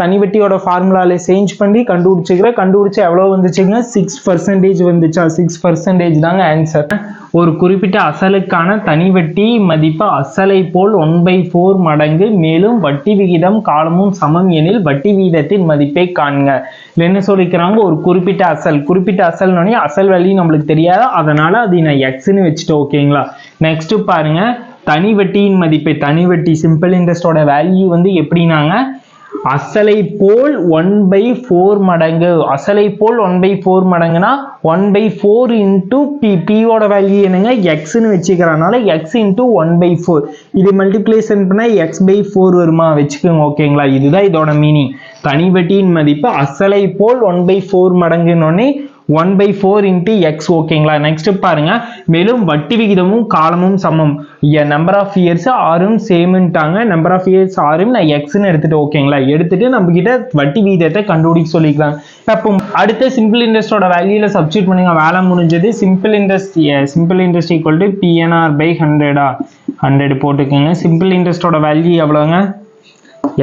தனி வட்டியோட ஃபார்முலால சேஞ்ச் பண்ணி கண்டுபிடிச்சு எவ்வளவு வந்துச்சுங்க 6% வந்துச்சா. 6% தாங்க ஆன்சர். ஒரு குறிப்பிட்ட அசலுக்கான தனி வட்டி மதிப்பு அசலை போல் 1/4 மடங்கு, மேலும் வட்டி விகிதம் காலமும் சமம் எனில் வட்டி விகிதத்தின் மதிப்பை காண்க. என்ன சொல்லிக்கிறாங்க, ஒரு குறிப்பிட்ட அசல்னோடனே அசல் வேல்யூ நம்மளுக்கு தெரியாது, அதனால அது நான் எக்ஸ்ன்னு வச்சுட்டேன் ஓகேங்களா. நெக்ஸ்ட் பாருங்க, தனி வட்டியின் மதிப்பை, தனி வட்டி சிம்பிள் இன்ட்ரெஸ்டோட வேல்யூ வந்து எப்படின்னாங்க அசலை போல் 1/4 மடங்கு. அசலை போல் 1/4 மடங்குனா 1/4 இன்டூ பியோட வேல்யூ என்னங்க எக்ஸ்ன்னு வச்சுக்கிறனால எக்ஸ் இன்டூ 1/4. இது மல்டிப்ளேஷன் பண்ணா x/4 வருமா வச்சுக்கோங்க ஓகேங்களா. இதுதான் இதோட மீனிங். தனி வட்டியின் மதிப்பு அசலை போல் 1/4 மடங்குன்னொன்னே 1/4 into x ஓகேங்களா. நெக்ஸ்ட் பாருங்க, மேலும் வட்டி விகிதமும் காலமும் சமம். நம்பர் ஆஃப் இயர்ஸ் ஆரும் சேம்ட்டாங்க. நம்பர் ஆஃப் இயர்ஸ் ஆரும் நான் எக்ஸ்ன்னு எடுத்துட்டு ஓகேங்களா. எடுத்துட்டு நம்ம கிட்ட வட்டி விகிதத்தை கண்டுபிடிக்க சொல்லிக்கலாம். அப்போ அடுத்த சிம்பிள் இன்ட்ரெஸ்டோட வேல்யூல சப்ஸ்டிட் பண்ணுங்க, வேலை முடிஞ்சது. Simple interest equal to PNR/100 100 போட்டுக்கோங்க. சிம்பிள் இன்ட்ரெஸ்டோட வேல்யூ எவ்வளோங்க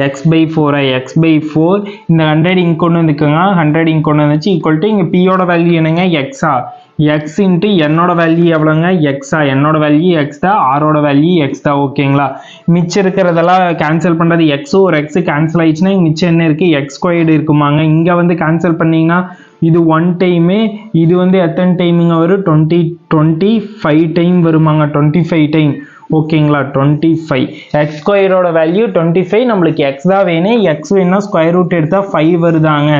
x/4 இந்த 100 இங்க கொண்டு வந்துக்கோங்க. 100 இங்க கொண்டு வந்துச்சு ஈக்குவல் டு இங்க பியோட வேல்யூ என்னங்க எக்ஸா. எக்ஸ் இன்ட்டு என்னோட வேல்யூ எவ்வளோங்க எக்ஸா. என்னோட வேல்யூ எக்ஸ் தான், ஆரோட வேல்யூ எக்ஸ் தான் ஓகேங்களா. மிச்சம் இருக்கிறதெல்லாம் கேன்சல் பண்ணுறது எக்ஸோ ஒரு எக்ஸ் கேன்சல் ஆயிடுச்சுன்னா மிச்சம் என்ன இருக்குது x² இருக்குமாங்க. இங்கே வந்து கேன்சல் பண்ணிங்கன்னா இது 1 டைமு, இது வந்து எத்தனை டைமுங்க வரும் 25 டைம் வருமாங்க. 25 டைம் ஓகேங்களா. 25 x² வேல்யூ 25. நம்மளுக்கு எக்ஸ் தான் வேணும். எக்ஸ் வேணும்னா ஸ்கொயர் ரூட் எடுத்தால் 5 வருதாங்க.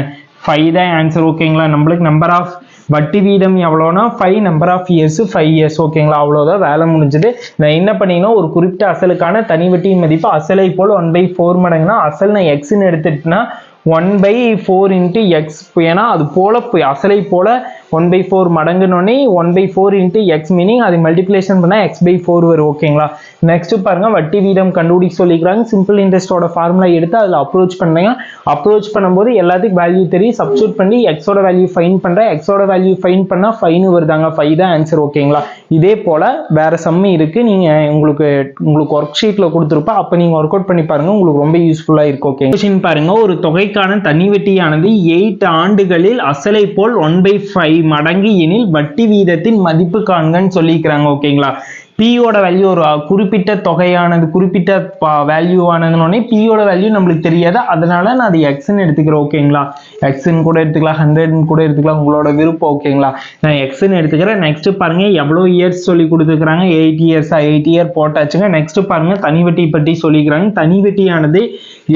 5 தான் ஆன்சர் ஓகேங்களா. நம்மளுக்கு நம்பர் ஆஃப் வட்டி வீதம் எவ்வளோனா 5, நம்பர் ஆஃப் இயர்ஸ் 5 இயர்ஸ் ஓகேங்களா. அவ்வளோதான், வேலை முடிஞ்சது. நான் என்ன பண்ணிங்கன்னா ஒரு குறிப்பிட்ட அசலுக்கான தனி வட்டியின் மதிப்பு அசலை போல் 1/4 மடங்குனா அசல் நான் எக்ஸ்ன்னு எடுத்துட்டுனா 1/4 into x. ஏன்னா அது போல அசலை போல 1/4 மடங்குனோடனே 1/4 இன்ட்டு எக்ஸ் மீனிங் அது மல்டிப்ளேஷன் பண்ணால் x/4 வரும். ஓகேங்களா. நெக்ஸ்ட் பாருங்க வட்டி வீதம் கண்டுபிடிக்க சொல்லிக்கிறாங்க. சிம்பிள் இன்ட்ரெஸ்டோட ஃபார்முலா எடுத்து அதில் அப்ரோச் பண்ணுங்க. அப்ரோச் பண்ணும்போது எல்லாத்துக்கும் வேல்யூ தெரியும். சப்ஸ்டியூட் பண்ணி எக்ஸோட வேல்யூ ஃபைன் பண்ணுறேன். எக்ஸோட வேல்யூ ஃபைன் பண்ணால் 5 வருதாங்க. 5 தான் ஆன்சர். ஓகேங்களா. இதே போல் வேற சம்மி இருக்கு. நீங்கள் உங்களுக்கு ஒர்க் ஷீட்டில் கொடுத்துருப்பா. அப்போ நீங்கள் ஒர்க் அவுட் பண்ணி பாருங்க. உங்களுக்கு ரொம்ப யூஸ்ஃபுல்லாக இருக்கும். ஓகே. கொஸ்டின் பாருங்க. ஒரு தொகைக்கான தனி வட்டியானது 8 ஆண்டுகளில் அசலை போல் 1/5 மடங்கு எனில் வட்டி வீதத்தின் மதிப்பு காண்கன்னு சொல்லிக்கிறாங்க. ஓகேங்களா. பியோட வேல்யூ ஒரு குறிப்பிட்ட தொகையானது குறிப்பிட்ட வேல்யூ ஆனதுனோடனே பியோட வேல்யூ நம்மளுக்கு தெரியாது. அதனால நான் அது எக்ஸ்ன்னு எடுத்துக்கிறேன். ஓகேங்களா. எக்ஸ்ன்னு கூட எடுத்துக்கலாம், 100 கூட எடுத்துக்கலாம், உங்களோட விருப்பம். ஓகேங்களா. நான் எக்ஸ்ன்னு எடுத்துக்கிறேன். நெக்ஸ்ட் பாருங்க எவ்வளோ இயர்ஸ் சொல்லி கொடுத்துருக்காங்க. 8 இயர்ஸா 8 இயர் போட்டாச்சுங்க. நெக்ஸ்ட் பாருங்க தனி வட்டி பற்றி சொல்லிக்கிறாங்க. தனி வட்டியானது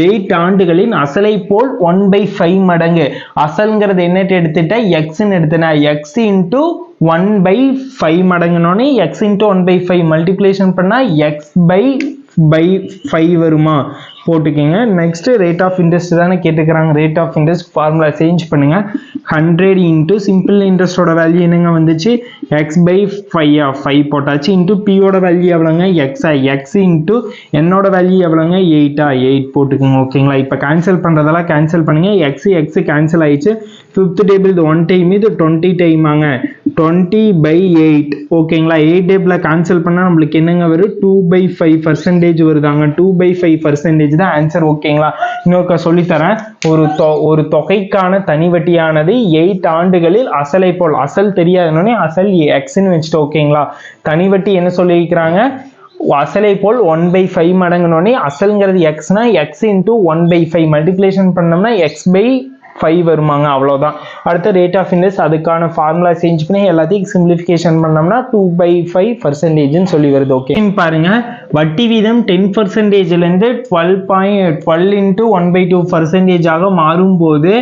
8 ஆண்டுகளின் அசலை போல் 1/5 மடங்கு. அசல்ங்கிறது என்னட்டு எடுத்துட்டா எக்ஸ்ன்னு எடுத்துனா எக்ஸ் இன்டூ 1/5 மடங்குனோடனே எக்ஸ் இன்டூ 1/5 மல்டிப்ளேஷன் பண்ணா x/5 வருமா போட்டுக்கங்க. நெக்ஸ்ட் ரேட் ஆஃப் இன்ட்ரெஸ்ட் தானே கேட்டுக்கிறாங்க. Rate of interest formula change பண்ணுங்க. 100 இன்டூ சிம்பிள் இன்ட்ரெஸ்டோட வேல்யூ என்னங்க வந்துச்சு x/5 5 போட்டாச்சு இன்டூ பியோட வேல்யூ எவ்வளோங்க எக்ஸ் இன்டூ என்னோட வேல்யூ எவ்வளோங்க 8 போட்டுக்கோங்க. ஓகேங்களா. இப்போ கேன்சல் பண்ணுறதெல்லாம் கேன்சல் பண்ணுங்க. எக்ஸ் கேன்சல் ஆயிடுச்சு. 5th டேபிள் இது 1 டைம் இது 20 டைமாங்க. 20/8. ஓகேங்களா. 8 டேபிள் கேன்சல் பண்ணால் நம்மளுக்கு என்னங்க வரும் 2/5% வருதாங்க. 2/5% தான் ஆன்சர். ஓகேங்களா. இன்னொரு சொல்லித்தரேன். ஒரு தொகைக்கான தனி வட்டியானது 8 ஆண்டுகளில் அசலை போல் அசல் தெரியாதுனே அசல் எக்ஸ்ன்னு வச்சுட்டு. ஓகேங்களா. தனி வட்டி என்ன சொல்லியிருக்கிறாங்க அசலை போல் 1/5 மடங்குனோடனே அசல்ங்கிறது எக்ஸ்னா எக்ஸ் இன்டூ 1/5 மல்டிப்ளேஷன் பண்ணோம்னா x/5 வருமாங்க. அவ்வளோதான். அடுத்த ரேட் ஆஃப் இன்ட்ரெஸ்ட் அதுக்கான ஃபார்முலா சேஞ்ச் பண்ணி எல்லாத்தையும் சிம்பிளிஃபிகேஷன் பண்ணோம்னா 2/5% சொல்லி வருது. ஓகே. பாருங்க வட்டி வீதம் 10%லேருந்து 12 இன்டூ 1/2% மாறும்போது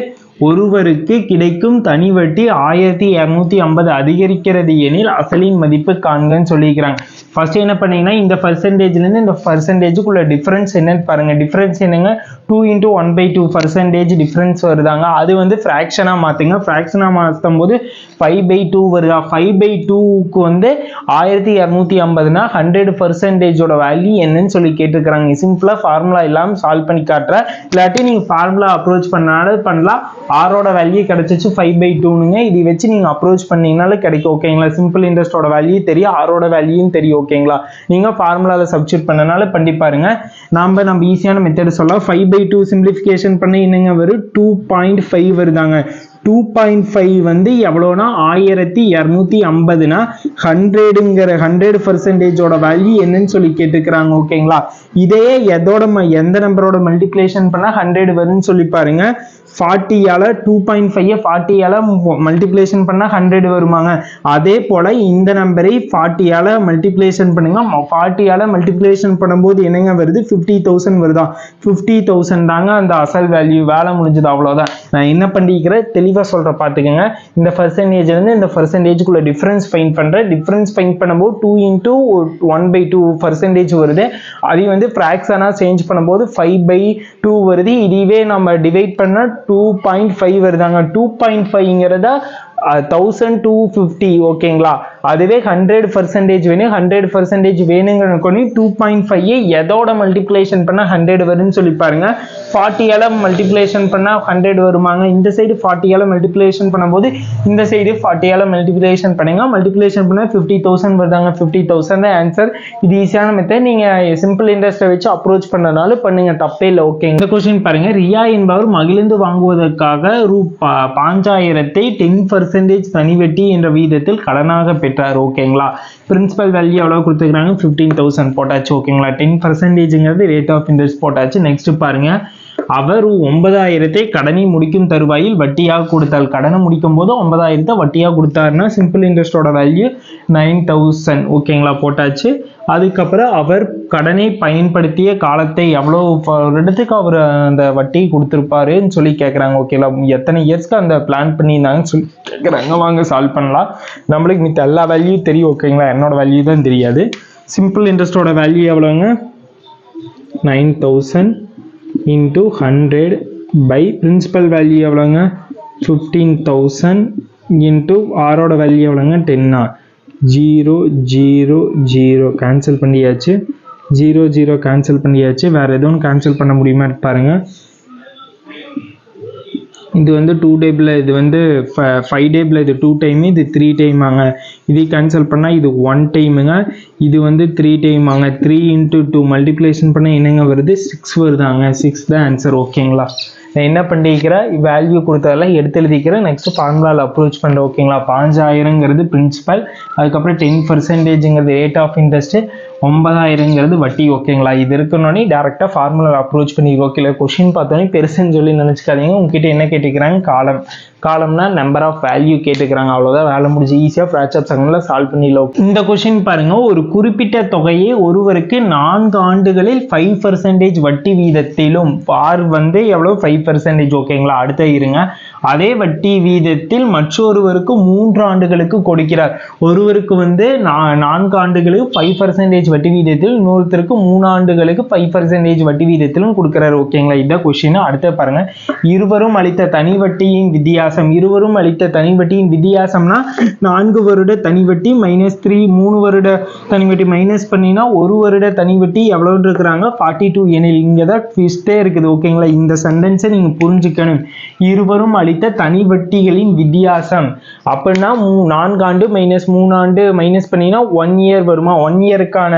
ஒருவருக்கு கிடைக்கும் தனி வட்டி 1250 அதிகரிக்கிறது எனில் அசலின் மதிப்பு காண்கன்னு சொல்லிக்கிறாங்க. ஃபர்ஸ்ட் என்ன பண்ணீங்கன்னா இந்த பர்சன்டேஜ்லேருந்து இந்த பர்சன்டேஜுக்குள்ள டிஃபரன்ஸ் என்னன்னு பாருங்க. டிஃபரன்ஸ் என்னங்க 2 இன்டூ 1/2% டிஃபரன்ஸ் வருதாங்க. அது வந்து ஃப்ராக்ஷனாக மாற்றுங்க. ஃப்ராக்ஷனாக மாற்றும் போது 5/2 வருதா. 5/2க்கு வந்து 1250னா 100%ஓட வேல்யூ என்னன்னு சொல்லி கேட்டுக்கிறாங்க. சிம்பிளாக ஃபார்முலா இல்லாமல் சால்வ் பண்ணி காட்டுறேன். இல்லாட்டி நீங்கள் ஃபார்முலா அப்ரோச் பண்ணாலும் பண்ணலாம். ஆரோட வேல்யூ கிடைச்சிச்சு 5/2னுங்க. இதை வச்சு நீங்கள் அப்ரோச் பண்ணீங்கனாலும் கிடைக்கும். ஓகேங்களா. சிம்பிள் இன்ட்ரெஸ்டோட வேல்யூ தெரியும், ஆரோட வேல்யூயும் தெரியும். ஓகேங்களா. நீங்கள் ஃபார்முலாவில் சப்ஸ்டியூட் பண்ணனால பண்ணி பாருங்க. நம்ம ஈஸியான மெத்தட் சொல்லலாம். 5/2 சிம்பிளிஃபிகேஷன் பண்ணி என்னங்க வரும் 2.5 வருதாங்க. 2.5 வந்து எவ்வளோனா 1250னா 100%ஓட வேல்யூ என்னன்னு சொல்லி கேட்டுக்கிறாங்க. ஓகேங்களா. இதையே எந்த நம்பரோட மல்டிப்ளேஷன் பண்ணா 100 வரும்னு சொல்லி பாருங்க. 40ஆல 2.5 40ஆல மல்டிப்ளேஷன் பண்ணா 100 வருமாங்க. அதே போல இந்த நம்பரை 40ஆல மல்டிப்ளேஷன் பண்ணுங்க. 40ஆல மல்டிப்ளேஷன் பண்ணும்போது என்னங்க வருது 50,000 வருதா. 50,000 தாங்க அந்த அசல் வேல்யூ. வேலை முடிஞ்சது. அவ்வளோதான். நான் என்ன பண்ணிக்கிறேன் தெளிவாக சொல்ற பார்த்துக்கங்க. இந்த பர்சன்டேஜ் வந்து இந்த பர்சன்டேஜுக்குள்ள டிஃபரன்ஸ் ஃபைன் பண்றேன். டிஃபரன்ஸ் ஃபைன் பண்ணும்போது 2 இன்டூ 1/2% வருது. அதை வந்து ஃப்ராக்ஷனா சேஞ்ச் பண்ணும்போது 5/2 வருது. இதுவே நம்ம டிவைட் பண்ணா 2.5 வருதாங்க. 2.5ங்கிறத 1250. ஓகேங்களா. அதுவே 100% வேணும். 100% வேணுங்கிற 2.5 எதோட மல்டிப்ளேஷன் பண்ணா 100 வரும்னு சொல்லி பாருங்க. 40ஆல மல்டிப்ளேஷன் பண்ணா 100 வருமாங்க. இந்த சைடு 40ஆல மல்டிப்ளேஷன் பண்ணும்போது இந்த சைடு 40ஆல மல்டிப்ளேஷன் பண்ணுங்க. மல்டிப்ளேஷன் பண்ணா 50,000 வருதாங்க. 50,000 தான் ஆன்சர். இது ஈஸியான மெத்தட். நீங்க சிம்பிள் இன்ட்ரெஸ்ட்டை வச்சு அப்ரோச் பண்ணனால பண்ணுங்க, தப்பே இல்லை. ஓகே. இந்த கொஸ்டின் பாருங்க. ரியா என்பவர் மகிழ்ந்து வாங்குவதற்காக ரூ.5000 10% தனி வட்டி என்ற வீதத்தில் கடனாக பெற்றார். ஓகேங்களா. பிரின்சிபல் வேல்யூ எவ்வளவு கொடுத்துருக்காங்க 15,000 போட்டாச்சு. ஓகேங்களா. 10%ங்கிறது ரேட் ஆஃப் இன்ட்ரெஸ்ட் போட்டாச்சு. நெக்ஸ்ட் பாருங்க. அவர் 9,000 கடனை முடிக்கும் தருவாயில் வட்டியாக கொடுத்தால். கடனை முடிக்கும் போது 9,000 வட்டியாக கொடுத்தாருன்னா சிம்பிள் இன்ட்ரெஸ்டோட வேல்யூ 9,000. ஓகேங்களா. போட்டாச்சு. அதுக்கப்புறம் அவர் கடனை பயன்படுத்திய காலத்தை எவ்வளோ இடத்துக்கு அவர் அந்த வட்டி கொடுத்துருப்பாருன்னு சொல்லி கேட்குறாங்க. ஓகேங்களா. எத்தனை இயர்ஸ்க்கு அந்த பிளான் பண்ணியிருந்தாங்கன்னு சொல்லி கேட்குறாங்க. வாங்க சால்வ் பண்ணலாம். நம்மளுக்கு மித்த எல்லா வேல்யூ தெரியும். ஓகேங்களா. என்னோட வேல்யூ தான் தெரியாது. சிம்பிள் இன்ட்ரெஸ்டோட வேல்யூ எவ்வளோங்க 9,000 into 100 by பிரின்சிபல் வேல்யூ எவ்வளோங்க 15,000 இன்ட்டு ஆரோட வேல்யூ எவ்வளோங்க 10 0 0 0 கேன்சல் பண்ணியாச்சு 0 0 கேன்சல் பண்ணியாச்சு வேறு எதுவும் கேன்சல் பண்ண முடியுமா பாருங்கள் இது வந்து 2 டேபிள் இது வந்து 5 டேபிள் இது 2 டைம் இது 3 டைமாங்க இதை கேன்சல் பண்ணால் இது 1 டைமுங்க இது வந்து 3 டைமாங்க 3 × 2 மல்டிப்ளேஷன் பண்ணால் என்னங்க வருது 6 வருதாங்க 6 தான் ஆன்சர் ஓகேங்களா நான் என்ன பண்ணிக்கிறேன் வேல்யூ கொடுத்ததெல்லாம் எடுத்து எழுதிக்கிறேன் நெக்ஸ்ட் ஃபார்முலாவில் அப்ரோச் பண்ணுறேன் ஓகேங்களா 5000ங்கிறது பிரின்சிபல் அதுக்கப்புறம் 10%ங்கிறது ரேட் ஆஃப் இன்ட்ரெஸ்ட்டு 9000ங்கிறது வட்டி ஓகேங்களா இது இருக்கணும்னே டேரெக்டாக ஃபார்முலாவில் அப்ரோச் பண்ணி ஓகேல கொஷின் பார்த்தோன்னே பெருசுன்னு சொல்லி நினச்சிக்காதீங்க உங்ககிட்ட என்ன கேட்டுக்கிறாங்க காலம்னா நம்பர் ஆஃப் வேல்யூ கேட்டுக்கிறாங்க அவ்வளோதான் வேலை முடிஞ்சு ஈஸியாக ஃப்ராக்சர் செகண்டில் சால்வ் பண்ணிடலாம் இந்த கொஷின் பாருங்க ஒரு குறிப்பிட்ட தொகையை ஒருவருக்கு 4 ஆண்டுகளில் 5% வட்டி வீதத்திலும் பார் வந்து எவ்வளோ 5% ஓகேங்களா அடுத்த இருங்க அதே வட்டி வீதத்தில் மற்றொருவருக்கு 3 ஆண்டுகளுக்கு கொடுக்கிறார் ஒருவருக்கு வந்து 4 ஆண்டுகளுக்கு 5% வட்டி வீதத்தில் இன்னொருத்தருக்கு 3 ஆண்டுகளுக்கு 5% வட்டி வீதத்திலும் கொடுக்கிறார் ஓகேங்களா இதான் கொஸ்டின் அடுத்த பாருங்க இருவரும் அளித்த தனி வட்டியின் வித்தியாசம் இருவரும் அளித்த தனி வட்டியின் வித்தியாசம்னா 4 வருட தனி வட்டி -3 3 வருட தனி வட்டி மைனஸ் பண்ணினா 1 வருட தனி வட்டி எவ்வளவு இருக்கிறாங்க 42 எனில் இங்க தான் ட்விஸ்டே இருக்குது ஓகேங்களா இந்த சென்டென்ஸை நீங்க புரிஞ்சுக்கணும் இருவரும் அளித்த தனி வட்டிகளின் வித்தியாசம் அப்படின்னா 4 ஆண்டு -3 ஆண்டு மைனஸ் பண்ணினா 1 இயர் வருமா 1 இயருக்கான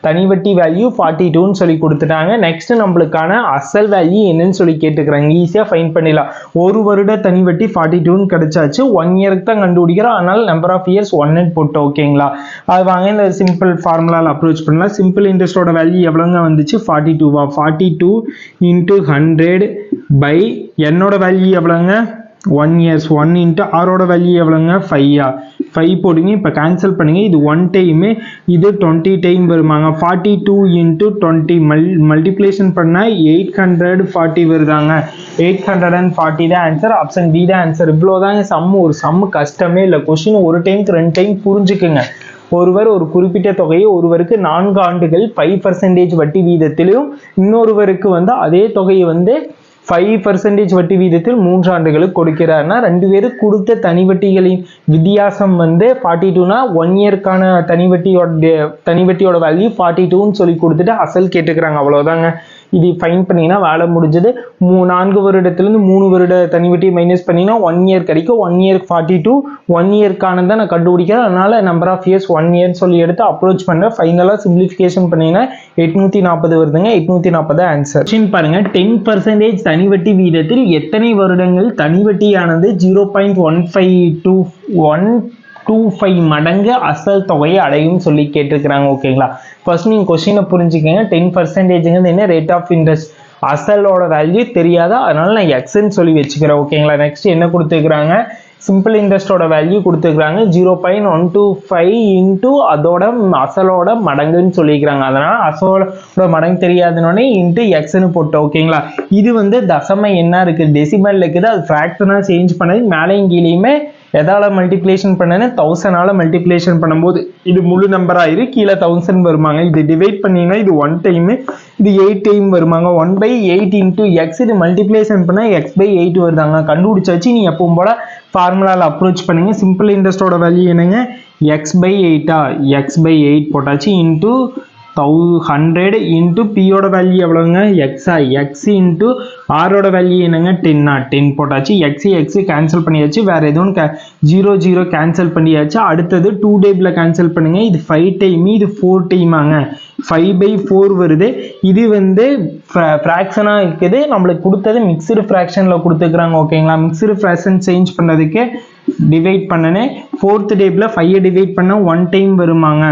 தனி வட்டி வேல்யூ 42ன்னு சொல்லி கொடுத்துட்டாங்க நெக்ஸ்ட் நம்மளுக்கான அசல் வேல்யூ என்னன்னு சொல்லி கேட்டுக்கிறாங்க ஈஸியா ஃபைண்ட் பண்ணிடலாம் ஒரு வருட தனி வட்டி 42ன்னு கிடைச்சாச்சு 1 இயருக்கு தான் கண்டுபிடிக்கிறோம் அதனால நம்பர் ஆஃப் இயர்ஸ் 1 போட்டு ஓகேங்களா அது வாங்க இந்த சிம்பிள் ஃபார்முலால அப்ரோச் பண்ணலாம் சிம்பிள் இன்ட்ரெஸ்டோட வேல்யூ எவ்வளவுங்க வந்துச்சு 42 42 × 100 பை என்னோட வேல்யூ எவ்வளவுங்க 1 years 1 into ஆரோட வேல்யூ எவ்வளவுங்க 5 போடுங்க இப்போ கேன்சல் பண்ணுங்க இது 1 டைம் இது 20 டைம் வருமாங்க 42 × 20 மல்டிப்ளேஷன் பண்ணா 840 வருதாங்க 840 தான் ஆன்சர் ஆப்ஷன் பி தான் ஆன்சர் இவ்வளோதாங்க ஒரு சம்மு கஷ்டமே இல்லை கொஸ்டின் ஒரு டைம்க்கு 2 டைம் புரிஞ்சுக்குங்க ஒருவர் ஒரு குறிப்பிட்ட தொகையை ஒருவருக்கு 4 ஆண்டுகள் 5% வட்டி வீதத்திலும் இன்னொருவருக்கு வந்து அதே தொகையை வந்து 5% வட்டி வீதத்தில் 3 ஆண்டுகளுக்கு கொடுக்கிறார்னா 2 பேருக்கு கொடுத்த தனி வட்டிகளின் வித்தியாசம் வந்து 42னா 1 இயருக்கான தனி வட்டியோட வேல்யூ 42ன்னு சொல்லி கொடுத்துட்டு அசல் கேட்டுக்கிறாங்க அவ்வளோதாங்க இது ஃபைன் பண்ணிங்கன்னா வேலை முடிஞ்சது 4 வருடத்துலேருந்து 3 வருட தனி வட்டி மைனஸ் பண்ணிங்கன்னா 1 இயர் கிடைக்கும் 1 இயருக்கு 42 1 இயர்க்கானதை நான் கண்டுபிடிக்கிறேன் அதனால நம்பர் ஆஃப் இயர்ஸ் 1 இயர்னு சொல்லி எடுத்து அப்ரோச் பண்ணுறேன் ஃபைனலாக சிம்பிளிஃபிகேஷன் பண்ணிங்கன்னா 840 வருதுங்க 840 ஆன்சர் கொஸ்டின் பாருங்க 10% தனி வட்டி வீதத்தில் எத்தனை வருடங்கள் தனி வட்டியானது 0.1525 மடங்கு அசல் தொகையை அடையும் சொல்லி கேட்டிருக்கிறாங்க ஓகேங்களா ஃபர்ஸ்ட் நீங்க கொஸ்டினை புரிஞ்சுக்கங்க 10%ங்கிறது என்ன ரேட் ஆஃப் இன்ட்ரெஸ்ட் அசலோட வேல்யூ தெரியாதா அதனால நான் எக்ஸ்ன்னு சொல்லி வச்சுக்கிறேன் ஓகேங்களா நெக்ஸ்ட் என்ன கொடுத்துருக்காங்க சிம்பிள் இன்ட்ரெஸ்டோட வேல்யூ கொடுத்துருக்காங்க 0.125 இன்டூ அதோட அசலோட மடங்குன்னு சொல்லிக்கிறாங்க அதனால அசலோட மடங்கு தெரியாதுன்னொடனே இன்ட்டு எக்ஸ்ன்னு போட்டோம் ஓகேங்களா இது வந்து தசம என்ன இருக்குது டெசிமல் இருக்குது அது ஃப்ராக்ஷனாக சேஞ்ச் பண்ணது மேலேயும் கீழேயுமே எதால மல்டிப்ளேஷன் பண்ணேன்னு 1000ஆல மல்டிப்ளேஷன் பண்ணும்போது இது முழு நம்பர் ஆயிரு கீழே 1000 வருமாங்க இது டிவைட் பண்ணீங்கன்னா இது 1 டைம் இது 8 டைம் வருமாங்க 1/8 இன்டூ எக்ஸ் இது மல்டிப்ளேஷன் பண்ணா x/8 வருதாங்க கண்டுபிடிச்சாச்சு நீ எப்பவும் போல ஃபார்முலால அப்ரோச் பண்ணுங்க சிம்பிள் இன்ட்ரெஸ்டோட வேல்யூ என்னங்க x/8 போட்டாச்சு இன்டூ 100 இன்டூ பியோட வேல்யூ எவ்வளவுங்க x இன்டூ ஆரோட வேல்யூ என்னங்க 10 போட்டாச்சு x கேன்சல் பண்ணியாச்சு வேற எதுவும் 0 கேன்சல் பண்ணியாச்சு அடுத்தது 2 டேபிள் கேன்சல் பண்ணுங்க இது 5 டைம் இது 4 டைமாங்க 5/4 வருது இது வந்து ஃப்ராக்ஷனா இருக்குது நம்மளுக்கு கொடுத்தது மிக்ஸ்டு ஃப்ராக்ஷன்ல கொடுத்துக்கிறாங்க ஓகேங்களா மிக்ஸ்டு ஃப்ராக்ஷன் சேஞ்ச் பண்ணதுக்கு டிவைட் பண்ணனே 4th டேபிள் 5 டிவைட் பண்ணா 1 டைம் வருமாங்க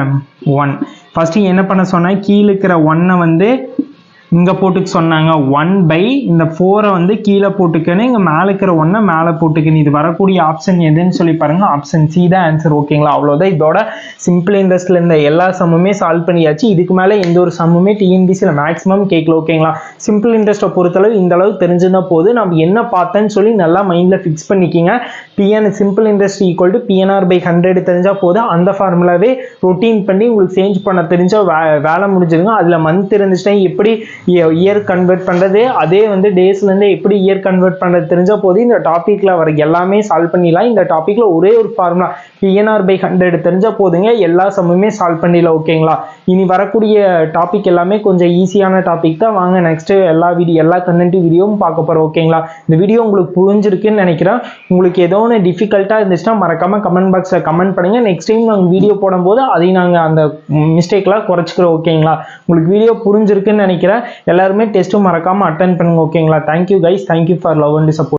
1 ஃபர்ஸ்ட் என்ன பண்ண சொன்னா கீழே இருக்கிற 1 வந்து இங்க போட்டுக்க சொன்னாங்க 1 இந்த 4 வந்து கீழே போட்டுக்கணும் இங்க மேல இருக்கிற 1 மேல போட்டுக்கணும் இது வரக்கூடிய ஆப்ஷன் எதுன்னு சொல்லி பாருங்க ஆப்ஷன் சி தான் ஆன்சர் ஓகேங்களா அவ்வளவுதான் இதோட சிம்பிள் இன்ட்ரெஸ்ட்ல இருந்த எல்லா சம்முமே சால்வ் பண்ணியாச்சு இதுக்கு மேல எந்த ஒரு சம்முமே டிஎன்பிசில மேக்ஸிமம் கேட்கல ஓகேங்களா சிம்பிள் இன்ட்ரெஸ்ட்டை பொறுத்தளவு இந்த அளவு தெரிஞ்சுனா போது நம்ம என்ன பார்த்தேன்னு சொல்லி நல்லா மைண்ட்ல ஃபிக்ஸ் பண்ணிக்கிங்க simple interest equal to PNR/100 தெரிஞ்சா போதும் அந்த ஃபார்முலாவே ரொட்டீன் பண்ணி உங்களுக்கு சேஞ்ச் பண்ண தெரிஞ்சா வேலை முடிஞ்சிருங்க அதுல மந்த் இருந்துச்சுன்னா எப்படி இயர் கன்வெர்ட் பண்ணுறது, அதே வந்து டேஸ்லேருந்து எப்படி இயர் கன்வெர்ட் பண்ணுறது தெரிஞ்சால் போது இந்த டாப்பிக்கில் வர எல்லாமே சால்வ் பண்ணிடலாம். இந்த டாப்பிக்கில் ஒரே ஒரு ஃபார்முலா PNR/100 தெரிஞ்சால் போதுங்க, எல்லா சம்முமே சால்வ் பண்ணிடலாம். ஓகேங்களா? இனி வரக்கூடிய டாபிக் எல்லாமே கொஞ்சம் ஈஸியான டாபிக் தான். வாங்க நெக்ஸ்ட் எல்லா கண்டென்ட் வீடியோவும் பார்க்க போகிறோம். ஓகேங்களா? இந்த வீடியோ உங்களுக்கு புரிஞ்சிருக்குன்னு நினைக்கிறேன். உங்களுக்கு ஏதோ ஒன்று டிஃபிகல்ட்டாக இருந்துச்சுன்னா மறக்காம கமெண்ட் பாக்ஸில் கமெண்ட் பண்ணுங்க. நெக்ஸ்ட் டைம் நாங்கள் வீடியோ போடும்போது அதையும் நாங்கள் அந்த மிஸ்டேக்லாம் குறைச்சிக்கிறோம். ஓகேங்களா? உங்களுக்கு வீடியோ புரிஞ்சிருக்குன்னு நினைக்கிறேன். எல்லாருமே டெஸ்ட்டும் மறக்காம அட்டென்ட் பண்ணுங்க. ஓகேங்களா? Thank you guys, thank you for love and support.